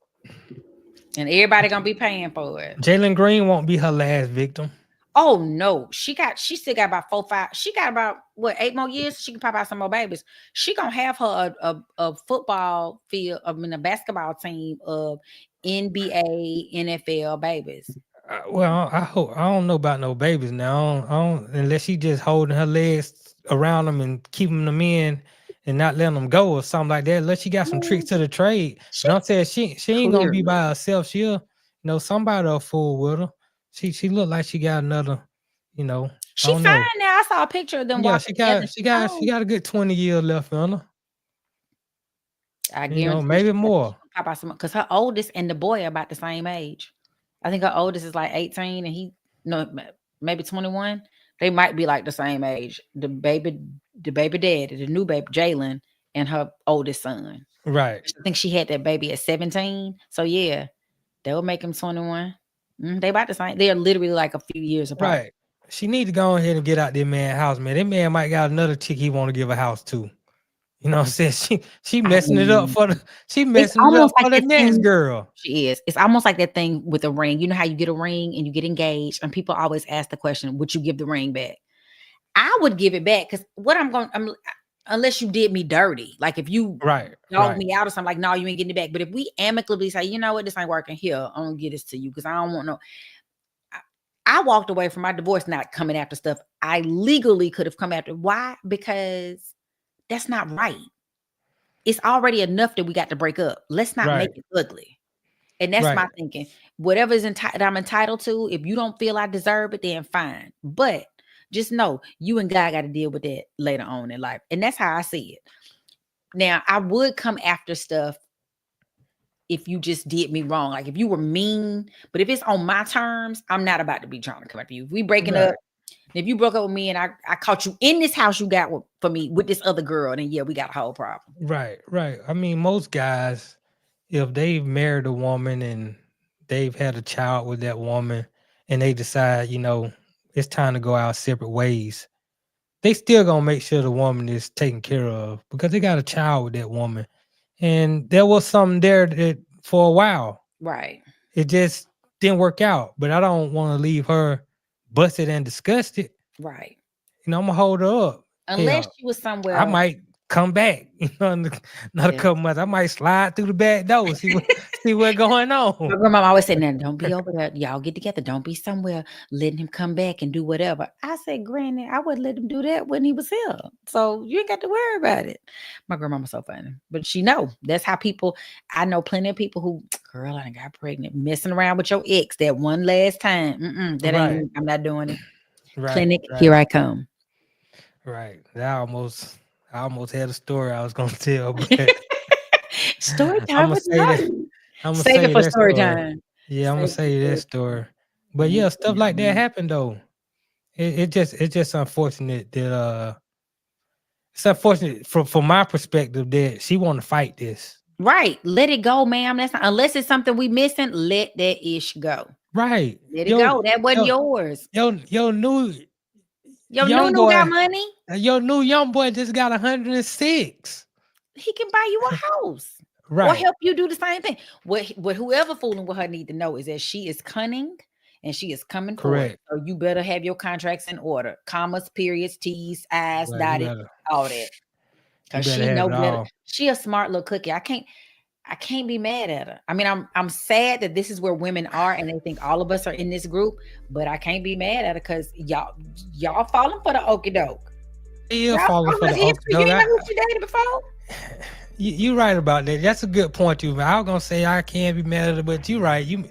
And everybody gonna be paying for it. Jalen Green won't be her last victim. Oh no, she still got about 4, 5. She got about 8 more years. She can pop out some more babies. She gonna have her a football field. I mean, a basketball team of NBA, NFL babies. Well, I don't know about no babies now. I don't unless she just holding her legs around them and keeping them in and not letting them go or something like that. Unless she got some tricks to the trade. But I'm saying she ain't gonna be by herself. She'll somebody will fool with her. She looked like she got another, She fine now. I saw a picture of them. Yeah, she got a good 20 years left on her. I guarantee maybe more. Because her oldest and the boy are about the same age. I think her oldest is like 18 and maybe 21. They might be like the same age. The baby daddy, the new baby, Jalen, and her oldest son. Right. I think she had that baby at 17. So yeah, they'll make him 21. They about the same. They are literally like a few years apart. Right. She need to go ahead and get out that man's house, man. That man might got another chick he want to give a house to. You know what I'm saying? She messing it up for the the next girl. She is. It's almost like that thing with a ring. You know how you get a ring and you get engaged, and people always ask the question, would you give the ring back? I would give it back because unless you did me dirty. Like if you dog me out or something, like, no, you ain't getting it back. But if we amicably say, you know what, this ain't working here, I'm gonna get this to you because I don't want no. I walked away from my divorce not coming after stuff I legally could have come after. Why? Because that's not right. It's already enough that we got to break up. Let's not make it ugly. And that's my thinking. Whatever is I'm entitled to, if you don't feel I deserve it, then fine. But just know you and God got to deal with that later on in life. And that's how I see it. Now, I would come after stuff if you just did me wrong. Like if you were mean, but if it's on my terms, I'm not about to be trying to come after you. If we breaking up, if you broke up with me and I caught you in this house you got for me with this other girl, then yeah, we got a whole problem. Right. I mean, most guys, if they've married a woman and they've had a child with that woman and they decide, you know, it's time to go our separate ways, they still gonna make sure the woman is taken care of because they got a child with that woman. And there was something there that for a while. Right. It just didn't work out. But I don't want to leave her busted and disgusted. Right. You know, I'm gonna hold her up. Unless she was somewhere. I might come back, you know, not a couple months. I might slide through the back door, see what's going on. My grandma always said, "Now don't be over there. Y'all get together. Don't be somewhere letting him come back and do whatever." I said, "Granny, I wouldn't let him do that when he was here. So you ain't got to worry about it." My grandmama's so funny, but she know that's how people. I know plenty of people who, girl, I got pregnant, messing around with your ex that one last time. That ain't. I'm not doing it. Clinic, here I come. Right. I almost had a story I was gonna tell, but story time. I'm gonna save it for story time. Yeah, I'm gonna say that story. But yeah, stuff like that happened though. It's just unfortunate that it's unfortunate from my perspective that she want to fight this. Right. Let it go, ma'am. That's not, unless it's something we missing, let that ish go. Right. Let it go. That wasn't yours. Your new got money. Your new young boy just got 106. He can buy you a house. Right. Or help you do the same thing. What whoever fooling with her need to know is that she is cunning and she is coming forward. So you better have your contracts in order. Commas, periods, T's, I's, dotted, all that. Because she know better. She a smart little cookie. I can't be mad at her. I mean, I'm sad that this is where women are and they think all of us are in this group, but I can't be mad at her because y'all falling for the okie doke. You're falling for the okie doke. You didn't know who she dated before? You're right about that. That's a good point, too. I was gonna say I can't be mad at her, but you're right. You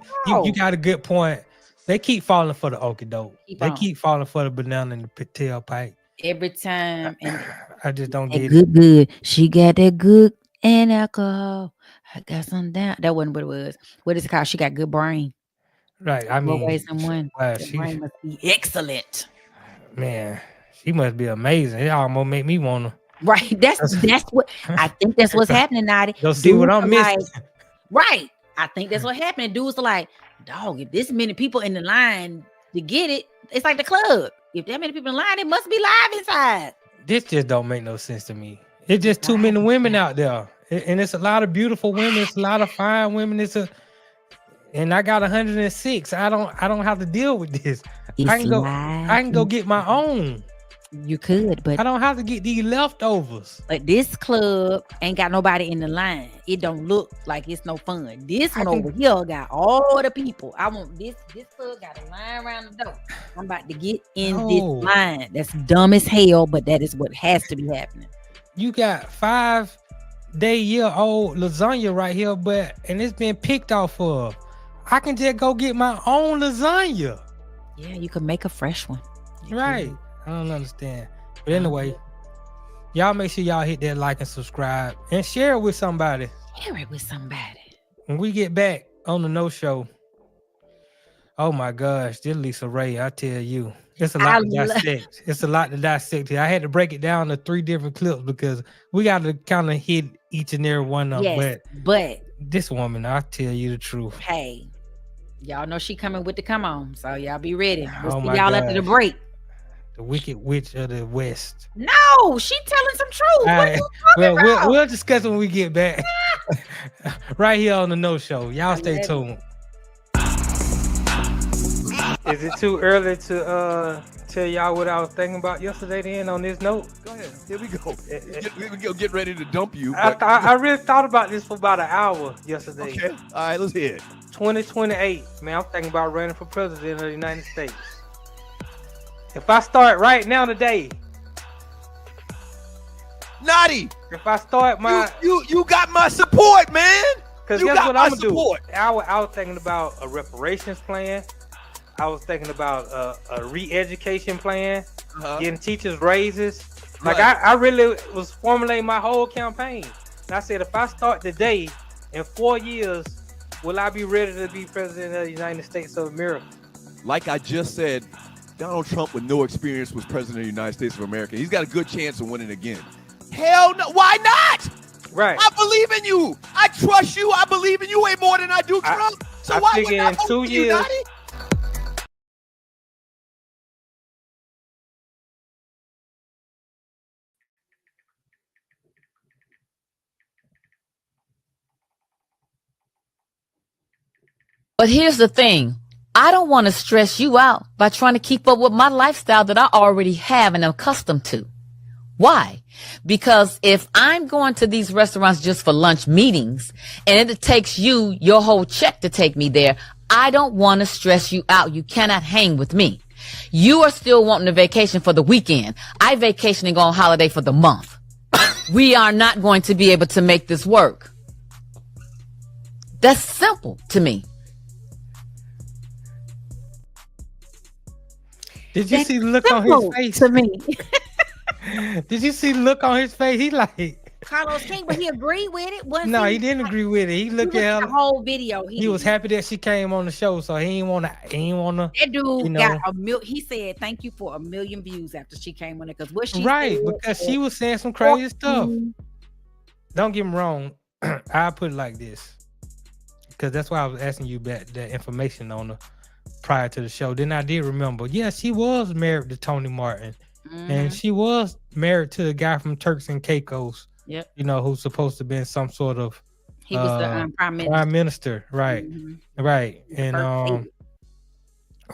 got a good point. They keep falling for the okie doke. They keep falling for the banana in the tailpipe every time. And I just don't get it. Good. She got that good and alcohol. I got some down. That wasn't what it was. What is it called? She got good brain. Right. I mean, ways in one. Brain must be excellent. Man, she must be amazing. It almost make me wanna. Right. That's what I think. That's what's happening, Notty. You'll see what I'm missing. Right. I think that's what happened. Dudes are like, dog, if this many people in the line to get it, it's like the club. If that many people in line, it must be live inside. This just don't make no sense to me. It's just too many women out there. And it's a lot of beautiful women. It's a lot of fine women. And I got 106. I don't have to deal with this. I can go get my own. You could, but I don't have to get these leftovers. But this club ain't got nobody in the line. It don't look like it's no fun. This one over here got all the people. I want this club got a line around the door. I'm about to get in this line. That's dumb as hell, but that is what has to be happening. You got 5-day-year-old lasagna right here, and it's been picked off of. I can just go get my own lasagna. Yeah, you can make a fresh one. Right. I don't understand. But anyway, y'all make sure y'all hit that like and subscribe and share it with somebody. Share it with somebody. When we get back on the No Show, Oh my gosh, this Lisa Ray, I tell you, it's a I lot to love. dissect. It's a lot to dissect here. I had to break it down to 3 different clips because we got to kind of hit each and every one of them. Yes, But but this woman, I tell you the truth. hey, y'all know she coming with the come on, so y'all be ready. We'll Oh see my y'all after the gosh. break. The Wicked Witch of the West. No, she telling some truth. All What are right. you Well, talking about? we'll discuss when we get back. Right here on the No Show. Y'all stay love it. tuned. Is it too early to tell y'all what I was thinking about yesterday then on this note? Go ahead. Here we go. We get ready to dump you. I really thought about this for about an hour yesterday. Okay. All right, let's hear it. 2028, man, I'm thinking about running for president of the United States. If I start right now today, Notty, if I start my, you got my support, man. because guess what I'm gonna do? I was thinking about a reparations plan. I was thinking about a re-education plan, getting teachers raises. Like I really was formulating my whole campaign. And I said, if I start today, in 4 years, will I be ready to be president of the United States of America? Like I just said, Donald Trump with no experience was president of the United States of America. He's got a good chance of winning again. Hell no, why not? Right. I believe in you. I trust you. I believe in you way more than I do Trump. So why figure would I in vote 2 for you, years. Notty? But here's the thing. I don't want to stress you out by trying to keep up with my lifestyle that I already have and am accustomed to. Why? Because if I'm going to these restaurants just for lunch meetings and it takes you your whole check to take me there, I don't want to stress you out. You cannot hang with me. You are still wanting a vacation for the weekend. I vacationing on holiday for the month. We are not going to be able to make this work. That's simple to me. Did you see the look on his face? To me. Did you see the look on his face? He like Carlos King, but he agreed with it. no, he didn't agree with it. He looked at the her. whole video. He was happy that she came on the show, so he ain't wanna. That dude got a million. He said thank you for 1 million views after she came on it because what she right said, because she was saying some crazy stuff. Don't get me wrong. I put it like this because that's why I was asking you about that information on her prior to the show. Then I did remember. Yeah, she was married to Tony Martin, and she was married to the guy from Turks and Caicos. Yep. You know, who's supposed to be some sort of he was the prime minister, right? Right, and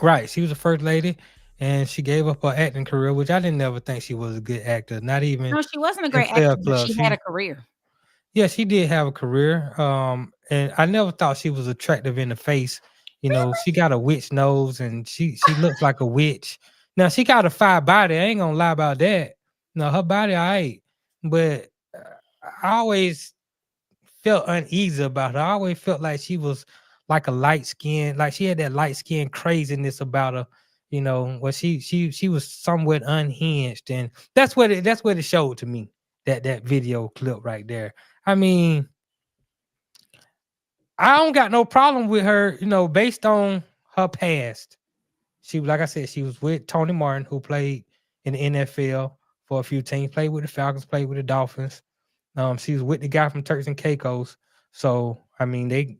right, she was the first lady, and she gave up her acting career, which I didn't ever think she was a good actor. Not even. No, she wasn't a great actor, but she had a career. Yeah, she did have a career. And I never thought she was attractive in the face. You know, she got a witch nose, and she looks like a witch. Now she got a fine body. I ain't gonna lie about that. No, her body, all right, but I always felt uneasy about her. I always felt like she was like a light skin, like she had that light skin craziness about her, you know, where she was somewhat unhinged, and that's what it showed to me. That video clip right there. I mean, I don't got no problem with her, you know, based on her past. She, like I said, she was with Tony Martin, who played in the NFL for a few teams, played with the Falcons, played with the Dolphins. She was with the guy from Turks and Caicos. So, I mean, they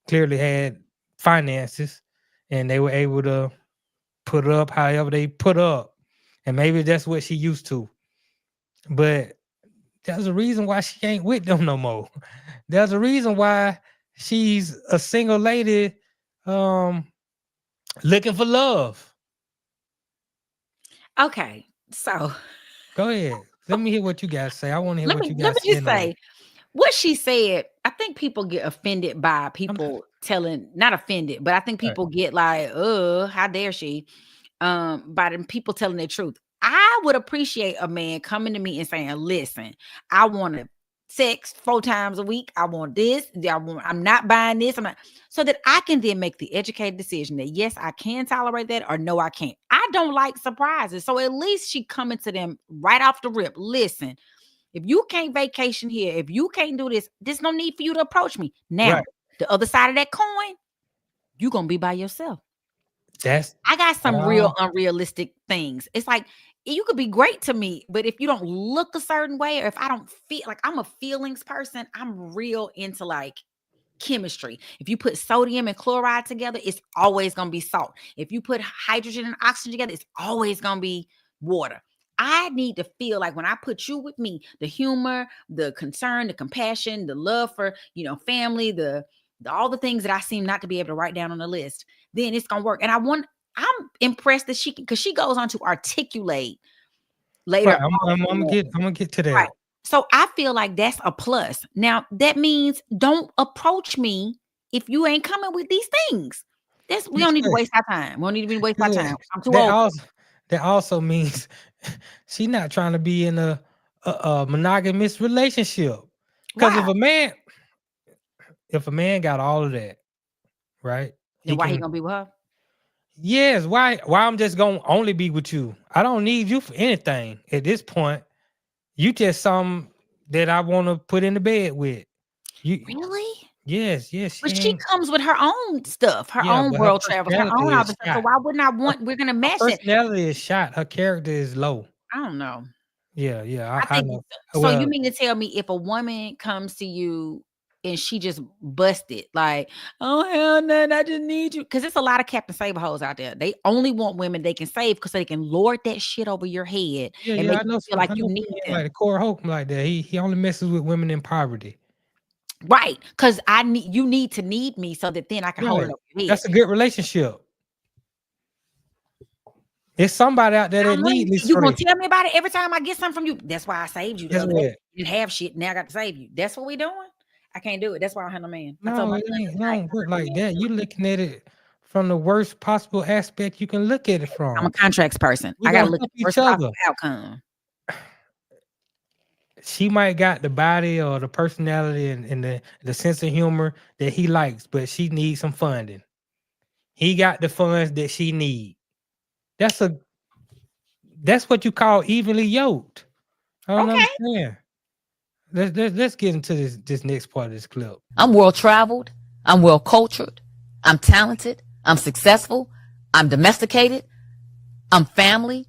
clearly had finances and they were able to put up however they put up. And maybe that's what she used to. But there's a reason why she ain't with them no more. There's a reason why she's a single lady looking for love. Okay, so go ahead. Let me hear what you guys say. I want to hear what you guys say. Let me say what she said. I think people get offended by people not offended, but I think people get like, how dare she? By them people telling the truth. I would appreciate a man coming to me and saying, listen, I want to sex 4 times a week. I want this. I'm not buying this. So that I can then make the educated decision that yes, I can tolerate that, or no, I can't. I don't like surprises. So at least she coming to them right off the rip. Listen, if you can't vacation here, if you can't do this, there's no need for you to approach me. Now, the other side of that coin, you're going to be by yourself. I got some real unrealistic things. It's like you could be great to me, but if you don't look a certain way, or if I don't feel like I'm a feelings person, I'm real into like chemistry. If you put sodium and chloride together, it's always going to be salt. If you put hydrogen and oxygen together, it's always going to be water. I need to feel like when I put you with me, the humor, the concern, the compassion, the love for, family, the all the things that I seem not to be able to write down on the list, then it's going to work. And I'm impressed that because she goes on to articulate later. Right, I'm gonna get to that. Right. So I feel like that's a plus. Now that means don't approach me if you ain't coming with these things. We don't need to waste our time. We don't need to waste our time. I'm too old. That also means she's not trying to be in a monogamous relationship. Because if a man got all of that, right? Then why he gonna be with her? Yes. Why I'm just gonna only be with you? I don't need you for anything at this point. You just something that I want to put in the bed with. Really? Yes. But she comes with her own stuff, her own world travels, her own other stuff. So why wouldn't I want? We're gonna match it. Her personality is shot. Her character is low. I don't know. Yeah. I know. So you mean to tell me if a woman comes to you and she just busted, like, oh hell no, I just need you, because there's a lot of Captain Save hoes out there. They only want women they can save because they can lord that shit over your head and make you feel like you need them. Like Corey Holcomb, like that. He only messes with women in poverty. Right, because you need to need me so that then I can hold it over your head. That's a good relationship. There's somebody out there that needs this. You gonna tell me about it every time I get something from you? That's why I saved you. You didn't have shit. Now I got to save you. That's what we doing. I can't do it. That's why I don't have no man. No, it don't work like that. You looking at it from the worst possible aspect you can look at it from. I'm a contracts person. I gotta look at the worst possible outcome. She might got the body or the personality and the sense of humor that he likes, but she needs some funding. He got the funds that she needs. That's what you call evenly yoked. I don't understand. Let's get into this next part of this clip. I'm well traveled. I'm well cultured. I'm talented. I'm successful. I'm domesticated. I'm family.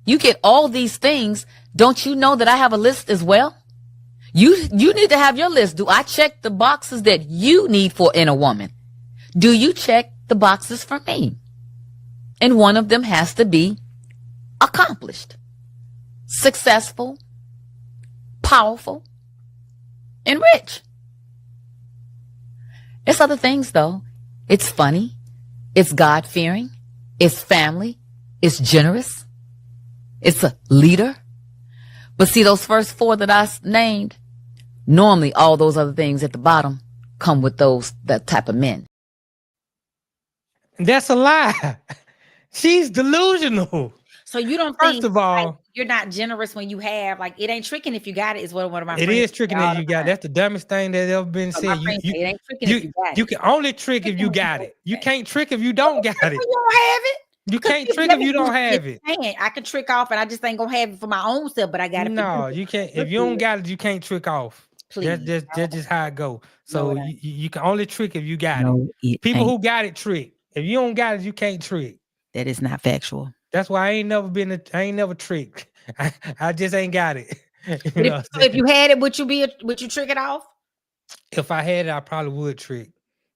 You get all these things. Don't you know that I have a list as well? You need to have your list. Do I check the boxes that you need in a woman? Do you check the boxes for me? And one of them has to be accomplished, successful, powerful, and rich. It's other things though. It's funny. It's God-fearing. It's family. It's generous. It's a leader. But see, those first four that I named, normally all those other things at the bottom come with that type of men. That's a lie. She's delusional. So you don't think, first of all, like, you're not generous when you have, like, it ain't tricking if you got it, is what one of my friends. It is tricking if you got it. That's the dumbest thing that ever been said. It ain't tricking if you got it. You can only trick if you got it. You can't trick if you don't got it. You don't have it. You can't trick if you don't have it. I can trick off and I just ain't gonna have it for my own self, but I got it. No, you can't. If you don't got it, you can't trick off. Please. That's just how it go. So you can only trick if you got it. People who got it trick. If you don't got it, you can't trick. That is not factual. That's why I ain't never tricked. I just ain't got it. If you had it, would you trick it off? If I had it, I probably would trick,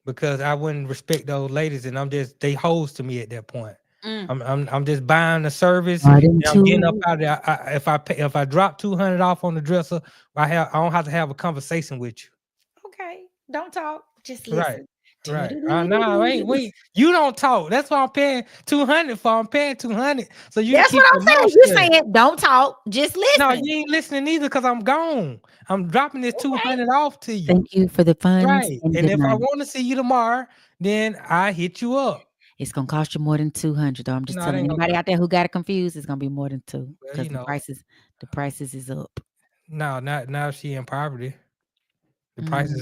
because I wouldn't respect those ladies, and they hoes to me at that point. I'm just buying the service. And I'm getting up out there. If I drop $200 off on the dresser, I don't have to have a conversation with you. Okay, don't talk. Just listen. Right. No, wait. You don't talk. That's why I'm paying $200 for. I'm paying $200. So you. That's what I'm saying. You're saying don't talk. Just listen. No, you ain't listening either, because I'm gone. I'm dropping this $200 off to you. Thank you for the funds. Right. And if I want to see you tomorrow, then I hit you up. It's gonna cost you more than $200. Though. I'm just telling anybody out there who got it confused, it's gonna be more than $200, because the prices is up. No, not now. She in poverty. The price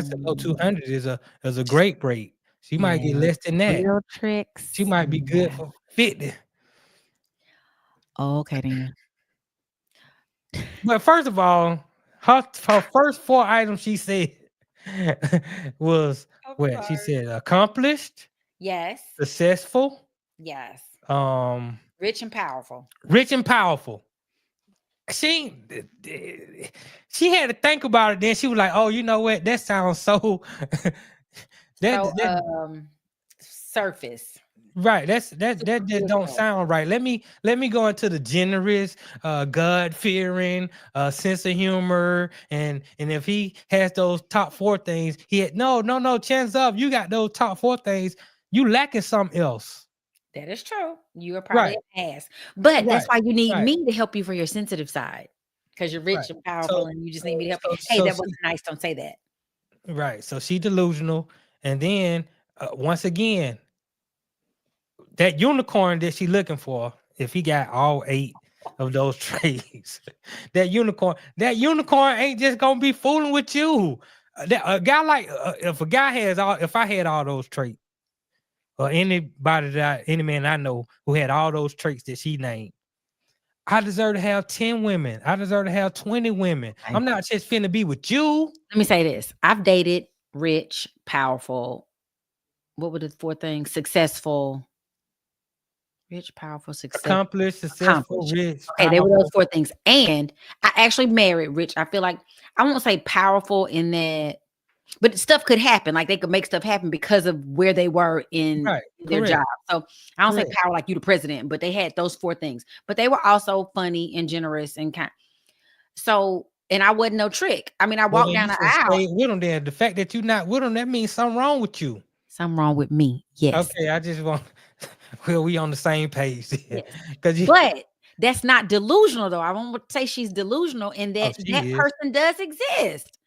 below $200 is a great rate. She might get less than that. Real tricks. She might be good for 50. Oh, okay then. But first of all, her first 4 items she said was what she said: accomplished, yes, successful, Yes. Rich and powerful. She had to think about it. Then she was like, "Oh, you know what? That sounds so." Surface. Right. That just don't sound right. Let me go into the generous, God fearing, sense of humor, and if he has those top 4 things, he had no. Chance up, you got those top 4 things. You lacking something else. That is true. You are probably an ass, but that's why you need me to help you for your sensitive side, because you're rich and powerful, and you just need me to help you. Hey, that wasn't nice. Don't say that. Right. So she delusional, and then once again, that unicorn that she looking for, if he got all 8 of those traits, that unicorn ain't just gonna be fooling with you. A guy like if a guy has if I had all those traits, or any man I know who had all those traits that she named, I deserve to have 10 women. I deserve to have 20 women. I'm not just finna be with you. Let me say this. I've dated rich, powerful. What were the 4 things? Successful. Rich, powerful, successful. Accomplished, successful, rich. Okay, they were those 4 things. And I actually married rich. I feel like, I won't say powerful in that, but stuff could happen. Like they could make stuff happen because of where they were in their job. So I don't say power like you the president, but they had those 4 things. But they were also funny and generous and kind. So, and I wasn't no trick. I mean, I walked down the aisle. With them there. The fact that you're not with them, that means something wrong with you. Something wrong with me. Yes. Okay, I just want. Well, we on the same page. Yes. But that's not delusional, though. I won't say she's delusional in that person does exist.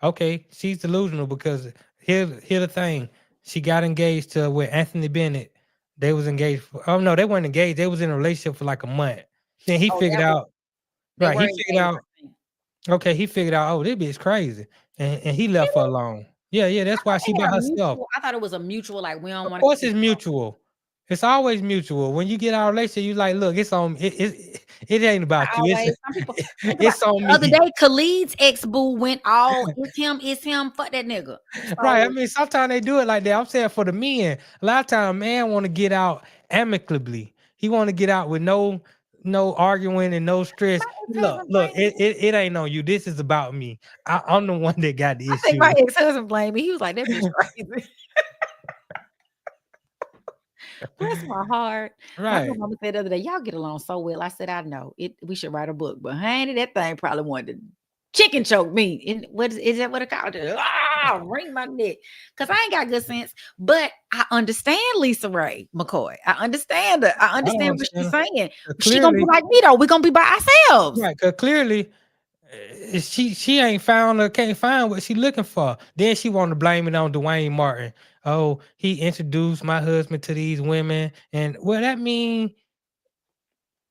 Okay, she's delusional because here's the thing. She got engaged to with Anthony Bennett. They was engaged. Oh no, they weren't engaged. They was in a relationship for like a month. Then he figured out. Right, he figured out. Okay, he figured out. Oh, this bitch crazy, and he left her alone. Yeah. That's why she by herself. I thought it was a mutual. Like we don't want. Of course, it's mutual. It's always mutual. When you get out of a relationship, you like, look, it's on. It ain't about you. It's on me. The other day, Khalid's ex-boo went all, it's him, fuck that nigga. So, right. I mean, sometimes they do it like that. I'm saying for the men, a lot of times, man want to get out amicably. He want to get out with no arguing and no stress. Look, it ain't on you. This is about me. I'm the one that got the issue. I think my ex-husband blamed me. He was like, that bitch crazy. Bless my heart. Right. My mama said the other day, y'all get along so well. I said, I know it. We should write a book, but honey, that thing probably wanted to chicken choke me. And what is that? What it called? Ring my neck, because I ain't got good sense. But I understand Lisa Ray McCoy. I understand her. I understand what she's saying. She gonna be like me though. We're gonna be by ourselves. Right? Because clearly, she can't find what she's looking for. Then she want to blame it on Dwayne Martin. Oh, he introduced my husband to these women. And well, that mean,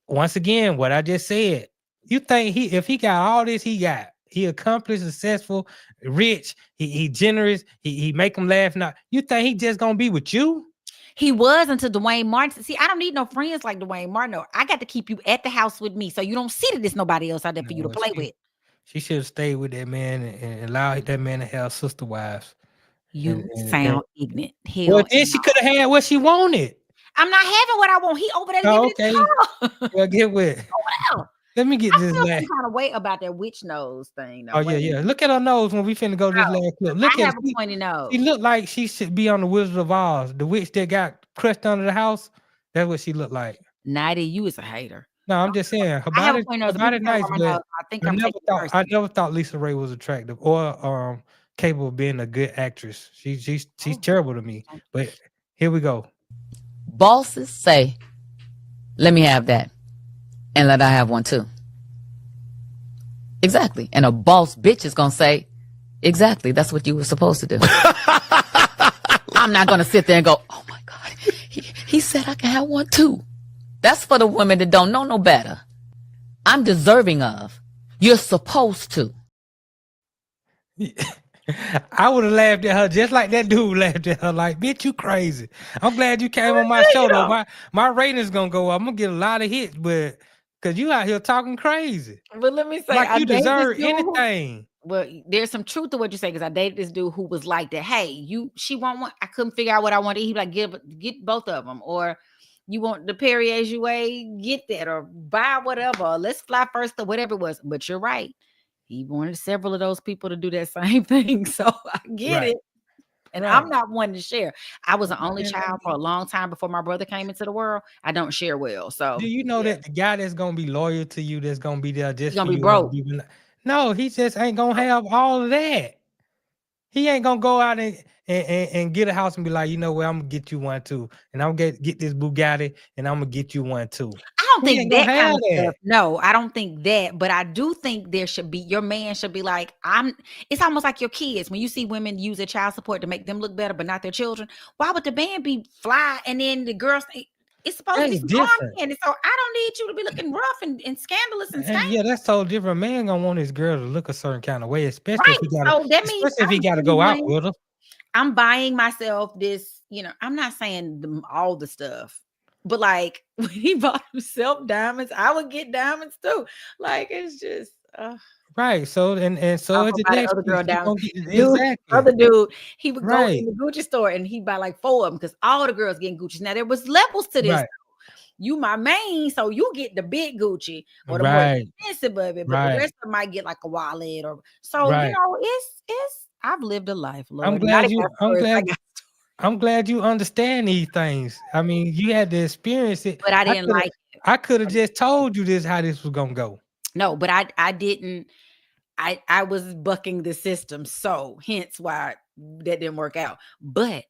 once again, what I just said, you think if he got all this, he accomplished, successful, rich, he generous, he make them laugh. Now, you think he just gonna be with you? He was until Dwayne Martin. See, I don't need no friends like Dwayne Martin. No, I got to keep you at the house with me, so you don't see that there's nobody else out there for you to play with. She should have stayed with that man and allowed that man to have sister wives. You sound ignorant. Well, then she could have had what she wanted. I'm not having what I want. He over there. Okay. Well, get with. Let me get this. I feel some kind of way about that witch nose thing. Though. Oh yeah. Look at her nose when we finna go to this last clip. Look I have a pointy nose. She looked like she should be on the Wizard of Oz. The witch that got crushed under the house. That's what she looked like. Nutty, you is a hater. No, I'm just saying. Her body nice, but I never thought Lisa Ray was attractive or capable of being a good actress. She's terrible to me. But here we go. Bosses say, "Let me have that, and let I have one too." Exactly. And a boss bitch is gonna say, "Exactly. That's what you were supposed to do." I'm not gonna sit there and go, "Oh my God, he said I can have one too." That's for the women that don't know no better. I'm deserving of. You're supposed to. I would have laughed at her just like that dude laughed at her. Like, bitch, you crazy. I'm glad you came on my show though. My ratings gonna go up. I'm gonna get a lot of hits, but because you out here talking crazy. But let me say, like you deserve anything. Well, there's some truth to what you say, because I dated this dude who was like that. Hey, she want one. I couldn't figure out what I wanted. He like get both of them, or You want the Perrier Jouet, get that, or buy whatever. Or let's fly first or whatever it was. But you're right. He wanted several of those people to do that same thing. So I get it. And I'm not one to share. I was an only child for a long time before my brother came into the world. I don't share well. So do you know that the guy that's gonna be loyal to you, that's gonna be there just gonna for be you, broke. No, he just ain't gonna have all of that. He ain't gonna go out and get a house and be like, you know what, I'm gonna get you one too, and I'm gonna get this Bugatti, and I'm gonna get you one too. I don't think that kind of stuff. No, I don't think that. But I do think there should be, your man should be like, it's almost like your kids. When you see women use their child support to make them look better, but not their children, why would the man be fly and then the girls, it's supposed to be different. And so I don't need you to be looking rough and scandalous and stank. Yeah, that's totally different. Man gonna want his girl to look a certain kind of way, especially if he gotta go out with her. I'm buying myself this, I'm not saying all the stuff, but like when he bought himself diamonds, I would get diamonds too. Like it's just right. So and so it's the other girl down. Exactly. Other dude, he would go in the Gucci store and he'd buy like 4 of them because all the girls getting Gucci. Now there was levels to this. Right. You my main, so you get the big Gucci or the more expensive of it, but the rest of them might get like a wallet or so. It's I've lived a life. Lord. I'm glad you understand these things. I mean, you had to experience it, but I didn't like it. I could have just told you how this was gonna go. No, but I didn't. I was bucking the system, so hence why that didn't work out. But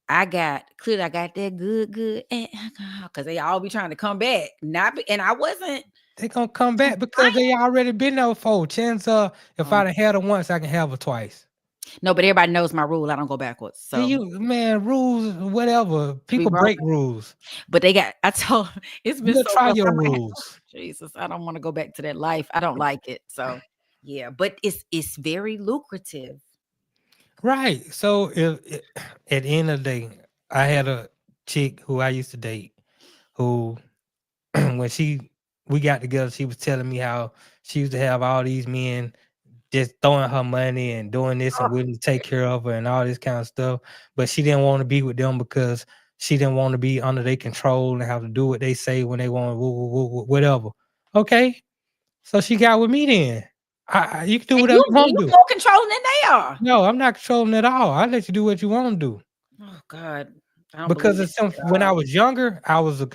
I got that good, because they all be trying to come back. And I wasn't. They gonna come back because they already been there before. Chance if I done had her once, I can have her twice. No, but everybody knows my rule. I don't go backwards. So rules, whatever. People break rules. But I told it's been so try your rules. Jesus, I don't want to go back to that life. I don't like it. So yeah, but it's very lucrative. Right. So if at the end of the day, I had a chick who I used to date who when we got together, she was telling me how she used to have all these men just throwing her money and doing this and willing to take care of her and all this kind of stuff. But she didn't want to be with them because she didn't want to be under their control and have to do what they say when they want whatever. Okay. So she got with me then. You can do whatever you want to do. You're more controlling than they are. No, I'm not controlling at all. I let you do what you want to do. Oh God. Because when I was younger, I was I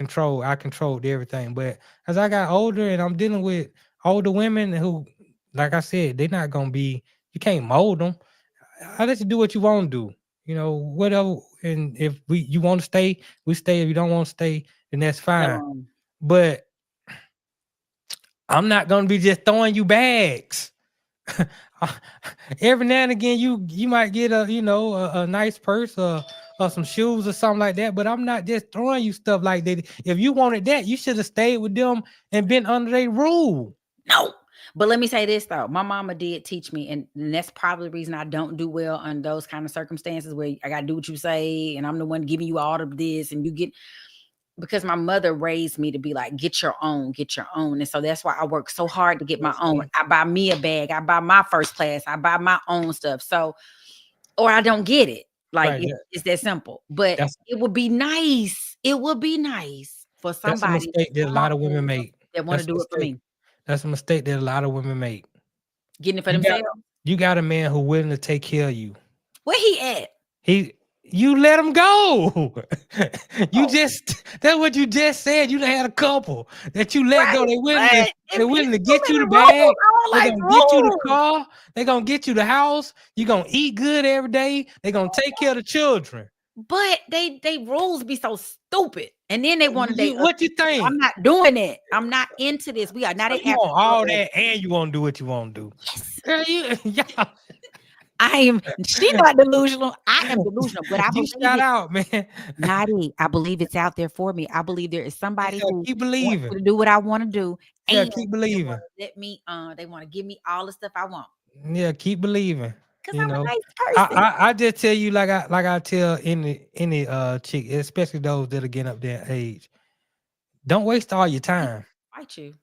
controlled everything. But as I got older and I'm dealing with older women who, like I said, they're not gonna be. You can't mold them. I let you do what you want to do. Whatever. And if you want to stay, we stay. If you don't want to stay, then that's fine. But I'm not gonna be just throwing you bags. Every now and again, you might get a nice purse or some shoes or something like that. But I'm not just throwing you stuff like that. If you wanted that, you should have stayed with them and been under their rule. No. But let me say this though, my mama did teach me, and that's probably the reason I don't do well in those kind of circumstances where I gotta do what you say, and I'm the one giving you all of this, and you get, because my mother raised me to be like, get your own, and so that's why I work so hard to get my own. I buy me a bag, I buy my first class, I buy my own stuff, so or I don't get it. Like it's that simple. But it would be nice. It would be nice for somebody. That's a mistake that a lot of women make. That want to do it for me. That's a mistake that a lot of women make. Getting it for themselves. You got a man who willing to take care of you. Where he at? You let him go. That's what you just said. You had a couple that you let go. They're willing to get you the bag. They're gonna get you the car. They're gonna get you the house. You're gonna eat good every day. They're gonna take care of the children. But they rules be so stupid. And then they want to date. What you think? I'm not doing it. I'm not into this. We are not you want all that, and you want to do what you want to do. Yes. I am. She's not delusional. I am delusional. But I believe shout out, man. Notty, I believe it's out there for me. I believe there is somebody who keep believing to do what I want to do. Yeah, keep believing. Let me. They want to give me all the stuff I want. Yeah, keep believing. Because I'm a nice person. I just tell you like I tell any chick, especially those that are getting up there in age. Don't waste all your time. Fight you.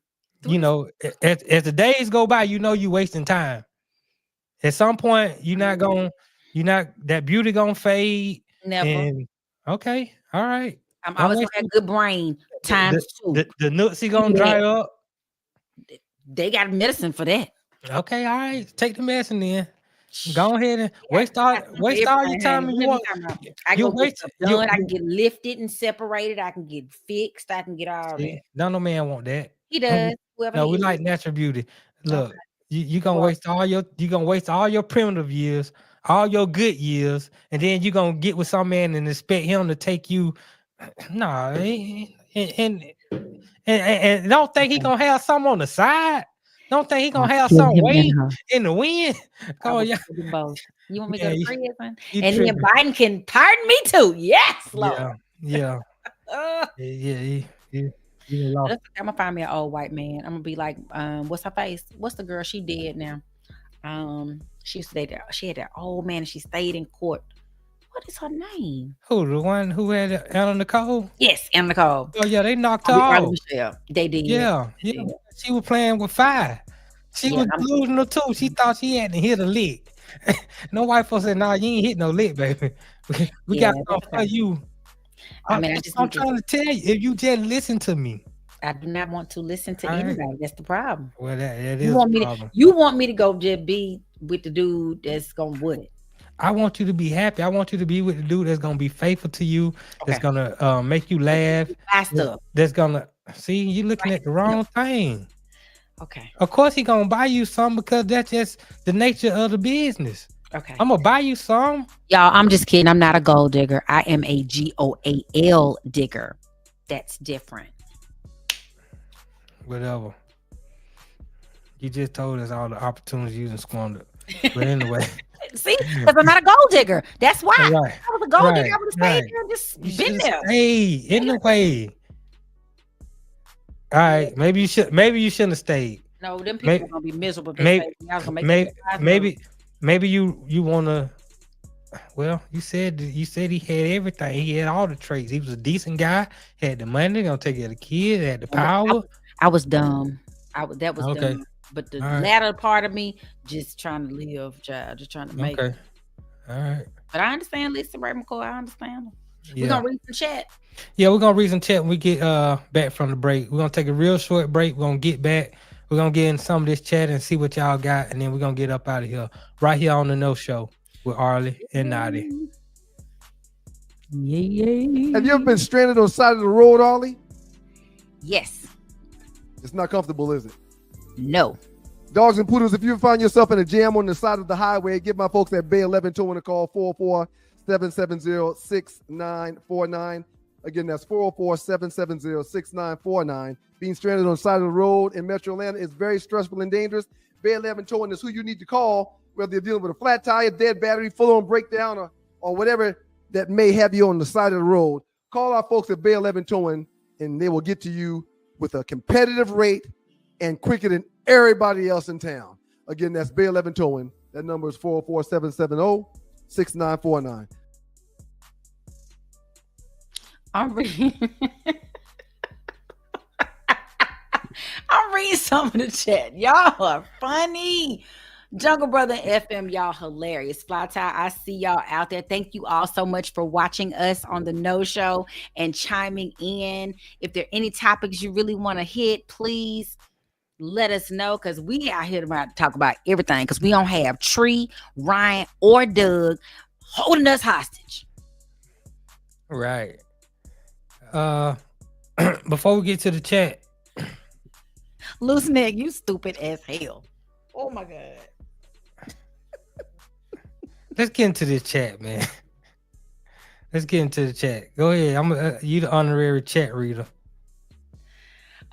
As the days go by, you wasting time. At some point, that beauty gonna fade. Never. Okay, all right. I'm always gonna have good brain times two. The nuts he gonna dry up. They got medicine for that. Okay, all right. Take the medicine then. Go ahead and waste all your time. I can get stuff done. I can get lifted and separated. I can get fixed. I can get all that. No man want that. He does. No, we like natural beauty. Look, you gonna waste all your primitive years, all your good years, and then you gonna get with some man and expect him to take you. Nah, and don't think he gonna have some on the side. Don't think he gonna have some weight in the wind. Oh yeah. You want me to go to prison? And then Biden can pardon me too. Yes, Lord. Yeah. I'm gonna find me an old white man. I'm gonna be like, what's her face? What's the girl? She dead now. She stayed there. She had that old man and she stayed in court. What is her name? Who, the one who had Anna Nicole? Yes, Anna Nicole. Oh yeah, they knocked her off. They did. Yeah. She was playing with fire. She was losing her too. She thought she had to hit a lick. No white folks said, "Nah, you ain't hit no lick, baby. We got something for you." I'm trying to tell you, if you just listen to me. I do not want to listen to anybody. That's the problem. Well, that is the problem. You want me to go just be with the dude that's gonna wood it. I want you to be happy. I want you to be with the dude that's gonna be faithful to you. That's gonna make you laugh. That's gonna see you looking at the wrong thing. Okay. Of course he gonna buy you some because that's just the nature of the business. Okay. I'm gonna buy you some. Y'all, I'm just kidding. I'm not a gold digger. I am a GOAL digger. That's different. Whatever. You just told us all the opportunities you done squandered. But anyway. See, because I'm not a gold digger. That's why. If I was a gold digger, I would have stayed there and just been there. Hey, in the way. All right, maybe you shouldn't have stayed. No, them people are gonna be miserable. Maybe you wanna. Well, you said he had everything. He had all the traits. He was a decent guy. Had the money. Gonna take care of the kids. Had the power. I was dumb. That was dumb. But the latter part of me, just trying to live, child, just trying to make it. All right. But I understand Lisa Ray McCoy. I understand. We're gonna read some chat. Yeah, we're gonna read some chat when we get back from the break. We're gonna take a real short break. We're gonna get back. We're gonna get in some of this chat and see what y'all got, and then we're gonna get up out of here. Right here on the No Show with Arle and Notty. Yeah. Have you ever been stranded on the side of the road, Arle? Yes. It's not comfortable, is it? No. Dogs and poodles, if you find yourself in a jam on the side of the highway, give my folks at Bay 11 Towing a call, 404-770-6949. Again, that's 404-770-6949. Being stranded on the side of the road in Metro Atlanta is very stressful and dangerous. Bay 11 Towing is who you need to call, whether you're dealing with a flat tire, dead battery, full-on breakdown, or whatever that may have you on the side of the road. Call our folks at Bay 11 Towing, and they will get to you with a competitive rate and quicker than everybody else in town. Again, that's Bay 11 Towing. That number is 404-770-6949. I'm reading some of the chat. Y'all are funny. Jungle Brother FM, y'all hilarious. Fly Tie, I see y'all out there. Thank you all so much for watching us on the No Show and chiming in. If there are any topics you really want to hit, please let us know, because we out here to talk about everything, because we don't have Tree, Ryan, or Doug holding us hostage. Right. Before we get to the chat, Loose neck, you stupid as hell. Oh my God. Let's get into the chat, man. Let's get into the chat. Go ahead. I'm you the honorary chat reader.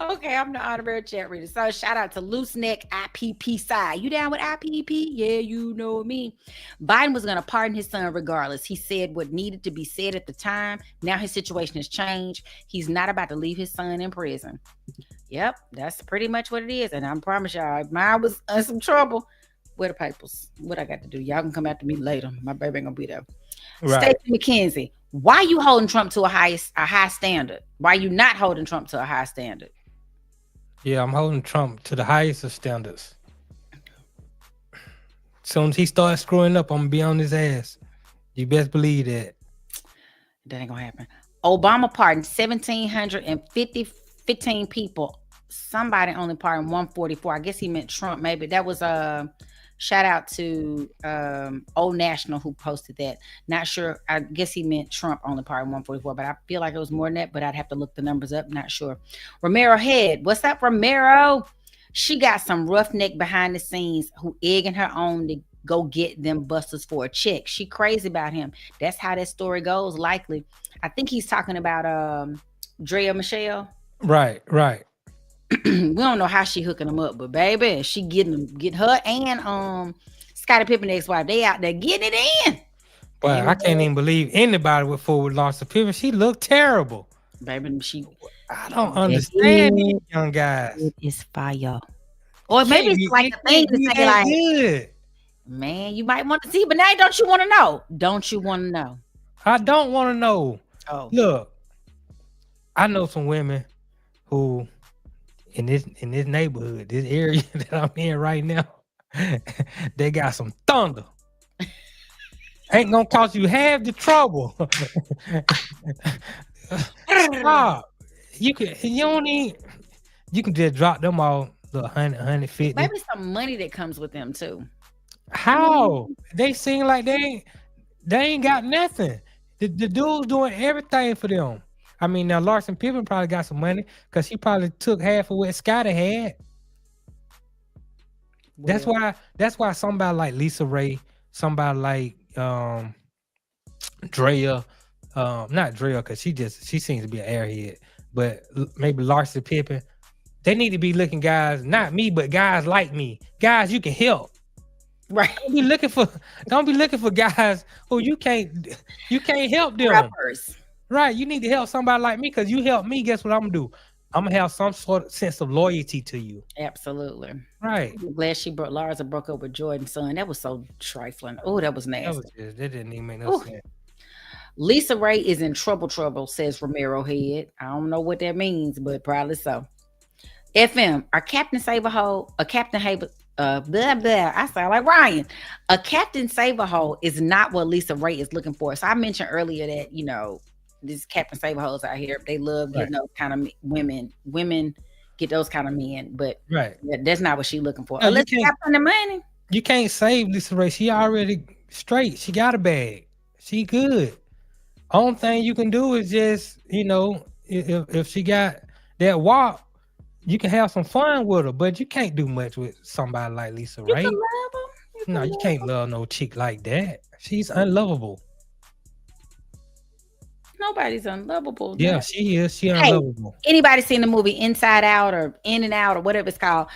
Okay, I'm the honorary chat reader. So shout out to Loose Neck IPP side. You down with IPP? Yeah, you know me. Biden was going to pardon his son regardless. He said what needed to be said at the time. Now his situation has changed. He's not about to leave his son in prison. Yep, that's pretty much what it is. And I promise y'all, if mine was in some trouble, where the papers? What I got to do? Y'all can come after me later. My baby ain't gonna be there. Right. Stacey McKenzie, why are you holding Trump to a high standard? Why are you not holding Trump to a high standard? Yeah, I'm holding Trump to the highest of standards. As soon as he starts screwing up, I'm gonna be on his ass. You best believe that. That ain't gonna happen. Obama pardoned 1,715 people. Somebody only pardoned 144. I guess he meant Trump. Maybe that was shout out to Old National who posted that. Not sure. I guess he meant Trump only pardoned 144, but I feel like it was more than that. But I'd have to look the numbers up. Not sure. Romero Head, what's up, Romero? She got some roughneck behind the scenes who egging her on to go get them busters for a check. She crazy about him. That's how that story goes. Likely, I think he's talking about Draye Michelle. Right. We don't know how she hooking them up, but baby, she get her and Scottie Pippen ex-wife. They out there getting it in. But I can't even believe anybody would forward lost to Pippen. She looked terrible. Baby, I don't understand these young guys. It is fire. Or maybe it's like a thing to say like, good. Man, you might want to see, but now don't you want to know? Don't you want to know? I don't want to know. Oh, look, I know some women who in this neighborhood, this area that I'm in right now, they got some thunder. Ain't gonna cost you half the trouble. Stop. You can just drop them all the 100, 150. maybe some money that comes with them too. How? They seem like they ain't got nothing. The dude's doing everything for them. I mean, now Larson Pippen probably got some money because he probably took half of what Scottie had. Well, That's why somebody like Lisa Ray, somebody like Draye, not Draye because she seems to be an airhead, but maybe Larson Pippen, they need to be looking guys, not me, but guys like me, guys you can help. Right. Don't be looking for guys who you can't help them. Rappers. Right. You need to help somebody like me because you help me. Guess what I'm gonna do? I'm gonna have some sort of sense of loyalty to you. Absolutely. Right. I'm glad Larsa broke up with Jordan's son. That was so trifling. Oh, that was nasty. That didn't even make no sense. Lisa Ray is in trouble, says Romero Head. I don't know what that means, but probably so. FM, are Captain Save-A-Hole, a Captain Haber, blah, blah. I sound like Ryan. A Captain Save-A-Hole is not what Lisa Ray is looking for. So I mentioned earlier that, these Captain Save-A-Holes out here, they love getting those kind of women. Women get those kind of men, but that's not what she's looking for. No, Unless you got plenty of money. You can't save Lisa Ray. She already straight. She got a bag. She good. Only thing you can do is just, if she got that walk, you can have some fun with her, but you can't do much with somebody like Lisa Ray. No, you can't love no chick like that. She's unlovable. Nobody's unlovable. Yeah, she is. She unlovable. Anybody seen the movie Inside Out or In and Out or whatever it's called?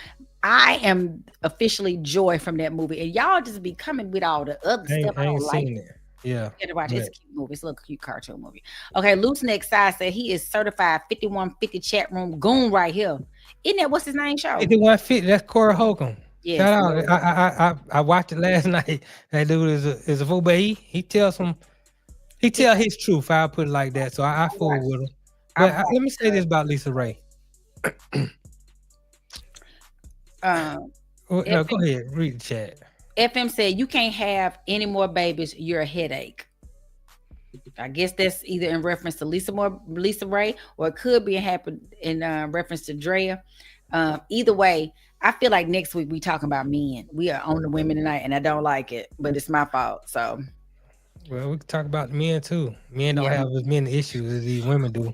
I am officially Joy from that movie, and y'all just be coming with all the other stuff I don't like. It. Yeah, you gotta watch it. It's a cute movie. It's a little cute cartoon movie. Okay, Loose Neck Side said he is certified 5150 chat room goon right here. Isn't that what's his name? Show 5150. That's Corey Holcomb. Yeah, shout out. I watched it last night. That dude is a fool, but he tells his truth. I'll put it like that. So I fool with him. But let me say this about Lisa Ray. No, go ahead. Read the chat. FM said you can't have any more babies. You're a headache. I guess that's either in reference to Lisa Ray, or it could be in reference to Drea. Either way, I feel like next week we talking about men. We are on the women tonight, and I don't like it, but it's my fault. So, well, we can talk about men too. Men don't have as many issues as these women do.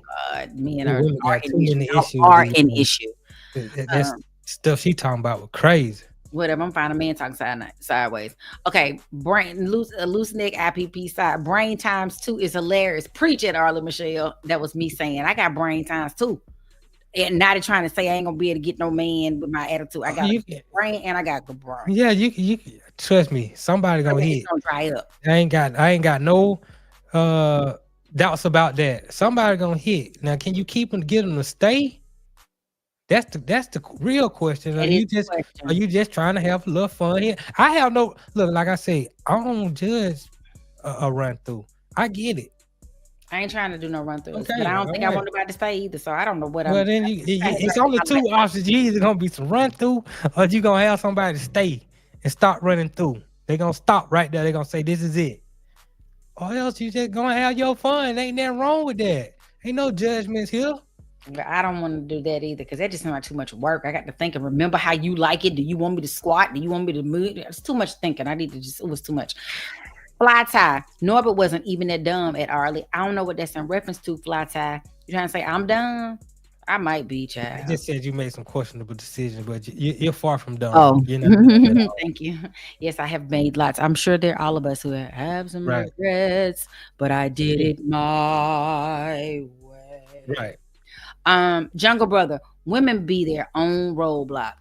Men are too many issues. Are an issue. That's stuff she talking about was crazy. Whatever, I'm fine. A man talking sideways. Okay, loose neck IPP side. Brain times 2 is hilarious. Preach it, Arle Michelle. That was me saying I got brain times 2. And not trying to say I ain't gonna be able to get no man with my attitude. I got good brain and I got good brain. Yeah, you trust me. Somebody gonna hit. It's gonna dry up. I ain't got no doubts about that. Somebody gonna hit. Now, can you get them to stay? That's the real question. Are you just trying to have a little fun here? I have no look. Like I say, I don't judge a run through. I get it. I ain't trying to do no run through, but I don't think I want nobody to stay either. So I don't know what. Well, then it's only two options. You either gonna be some run through, or you gonna have somebody stay and start running through. They gonna stop right there. They gonna say this is it, or else you just gonna have your fun. Ain't nothing wrong with that. Ain't no judgments here. I don't want to do that either because that just seems like too much work. I got to think and remember how you like it. Do you want me to squat? Do you want me to move? It's too much thinking. It was too much. Fly tie. Norbert wasn't even that dumb at Arle. I don't know what that's in reference to, Fly tie. You trying to say I'm dumb? I might be, child. I just said you made some questionable decisions, but you're far from dumb. Oh, you're not thank you. Yes, I have made lots. I'm sure there are all of us who have some regrets, but I did it my way. Right. Jungle Brother, women be their own roadblock.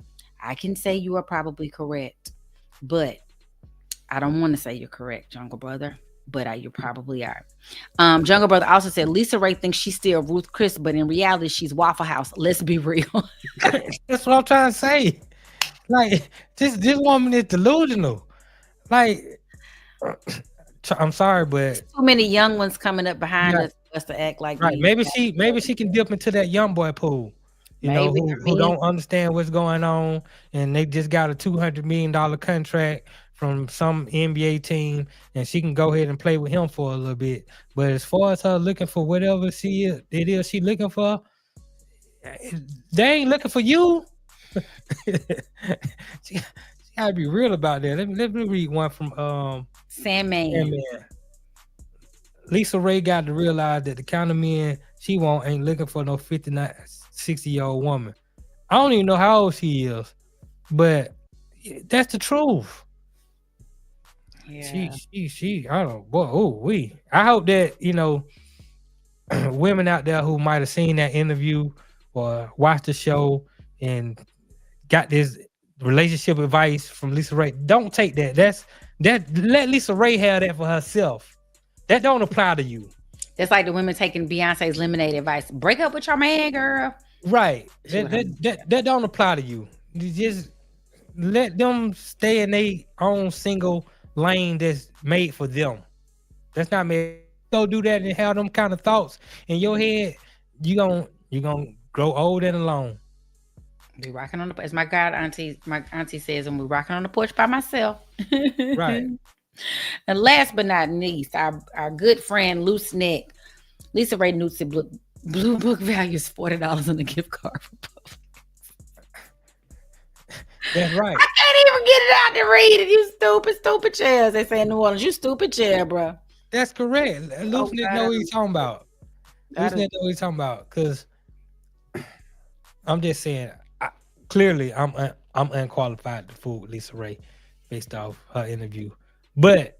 I can say you are probably correct, but I don't want to say you're correct, Jungle Brother. But you probably are. Jungle Brother also said Lisa Ray thinks she's still Ruth Chris, but in reality, she's Waffle House. Let's be real. That's what I'm trying to say. Like this woman is delusional. Like, I'm sorry, but too many young ones coming up behind us to act like right. Maybe she can dip into that young boy pool. You know, who don't understand what's going on, and they just got a $200 million contract from some NBA team, and she can go ahead and play with him for a little bit. But as far as her looking for whatever she looking for, they ain't looking for you. she gotta be real about that. Let me read one from Sandman. Lisa Ray got to realize that the kind of men she want ain't looking for no 59, 60-year-old woman. I don't even know how old she is, but that's the truth. Yeah. She I don't know. I hope that, you know, women out there who might have seen that interview or watched the show and got this relationship advice from Lisa Ray, don't take that. Let Lisa Ray have that for herself. That don't apply to you. That's like the women taking Beyonce's lemonade advice. Break up with your man, girl. Right. That don't apply to you. You just let them stay in their own single lane that's made for them. That's not made. Go do that and have them kind of thoughts in your head. You gonna grow old and alone. Be rocking on the, as my auntie says, I'm rocking on the porch by myself. Right. And last but not least, our good friend Loose Neck, Lisa Ray Newton Blue Book values $40 on the gift card for Publix. That's right. I can't even get it out to read it. You stupid chairs. They say in New Orleans, you stupid chair, bro. That's correct. Loose Neck know what he's talking about. Loose Neck know what he's talking about. Because I'm just saying, clearly I'm unqualified to fool with Lisa Ray based off her interview. But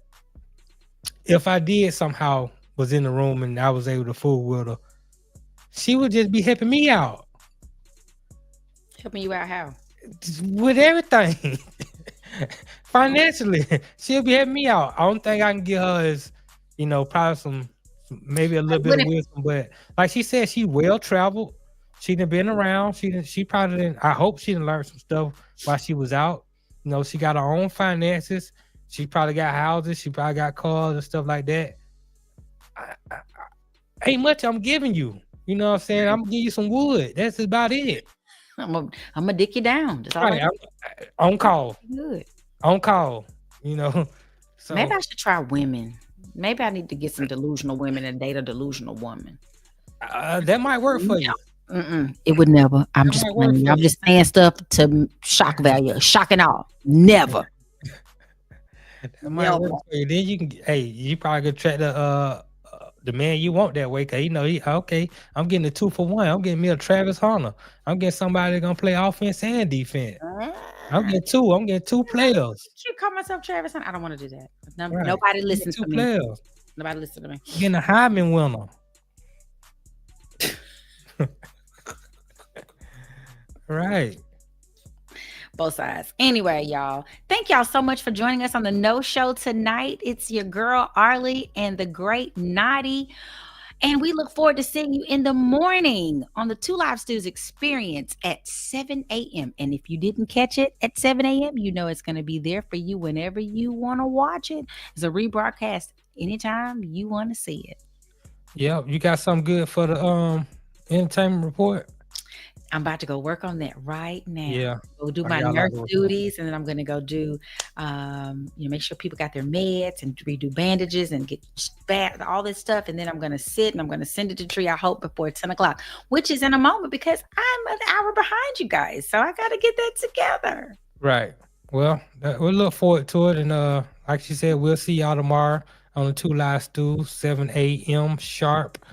if I did somehow was in the room and I was able to fool with her, she would just be helping me out. Helping you out how? With everything. Financially. She'll be helping me out. I don't think I can get her as, you know, probably maybe a little bit of wisdom. But like she said, she well traveled. She done been around. She probably didn't. I hope she done learned some stuff while she was out. You know, she got her own finances. She probably got houses. She probably got cars and stuff like that. Ain't much I'm giving you. You know what I'm saying? I'm gonna give you some wood. That's about it. I'm gonna dick you down. That's all right. On call. Good. On call. You know. So maybe I should try women. Maybe I need to get some delusional women and date a delusional woman. That might work for you. It would never. I'm just saying stuff to shock value, shock and all. Never. That might work for you. Then you can. You probably could track the man you want that way. Cause you know, I'm getting a 2-for-1. I'm getting me a Travis Hunter. I'm getting somebody that's gonna play offense and defense. I'm getting two players. You call myself Travis Hunter? I don't want to do that. Nobody listens to me. Players. Nobody listens to me. Getting a Heisman winner. Right. Both sides. Anyway, y'all, thank y'all so much for joining us on the No Show tonight. It's your girl Arle and the great Notty, and we look forward to seeing you in the morning on the Two Live Stews Experience at 7 a.m. And if you didn't catch it at 7 a.m., you know it's going to be there for you whenever you want to watch it. It's a rebroadcast anytime you want to see it. Yeah, you got something good for the entertainment report? I'm about to go work on that right now. Yeah. Go do I my got a lot nurse to work on. duties, and then I'm gonna go do, make sure people got their meds and redo bandages and get all this stuff, and then I'm gonna sit and I'm gonna send it to Tree. I hope before 10 o'clock, which is in a moment because I'm an hour behind you guys, so I gotta get that together. Right. Well, we'll look forward to it, and like she said, we'll see y'all tomorrow on the 2 Live Stew, 7 a.m. sharp.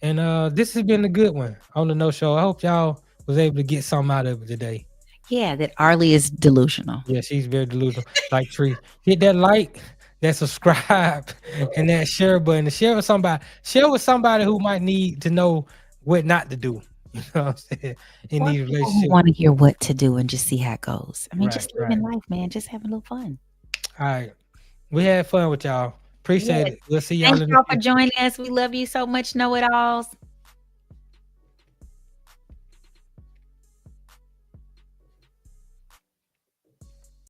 And this has been a good one on the No Show. I hope y'all was able to get something out of it today. Yeah, that Arle is delusional. Yeah, she's very delusional. Like Tree, hit that like, that subscribe, and that share button. Share with somebody. Share with somebody who might need to know what not to do. You know what I'm saying? In these relationships. Want to hear what to do and just see how it goes. I mean, Right, just living life, man. Just having a little fun. All right. We had fun with y'all. Appreciate it. We'll see y'all Thank in y'all the for joining us. We love you so much, know-it-alls.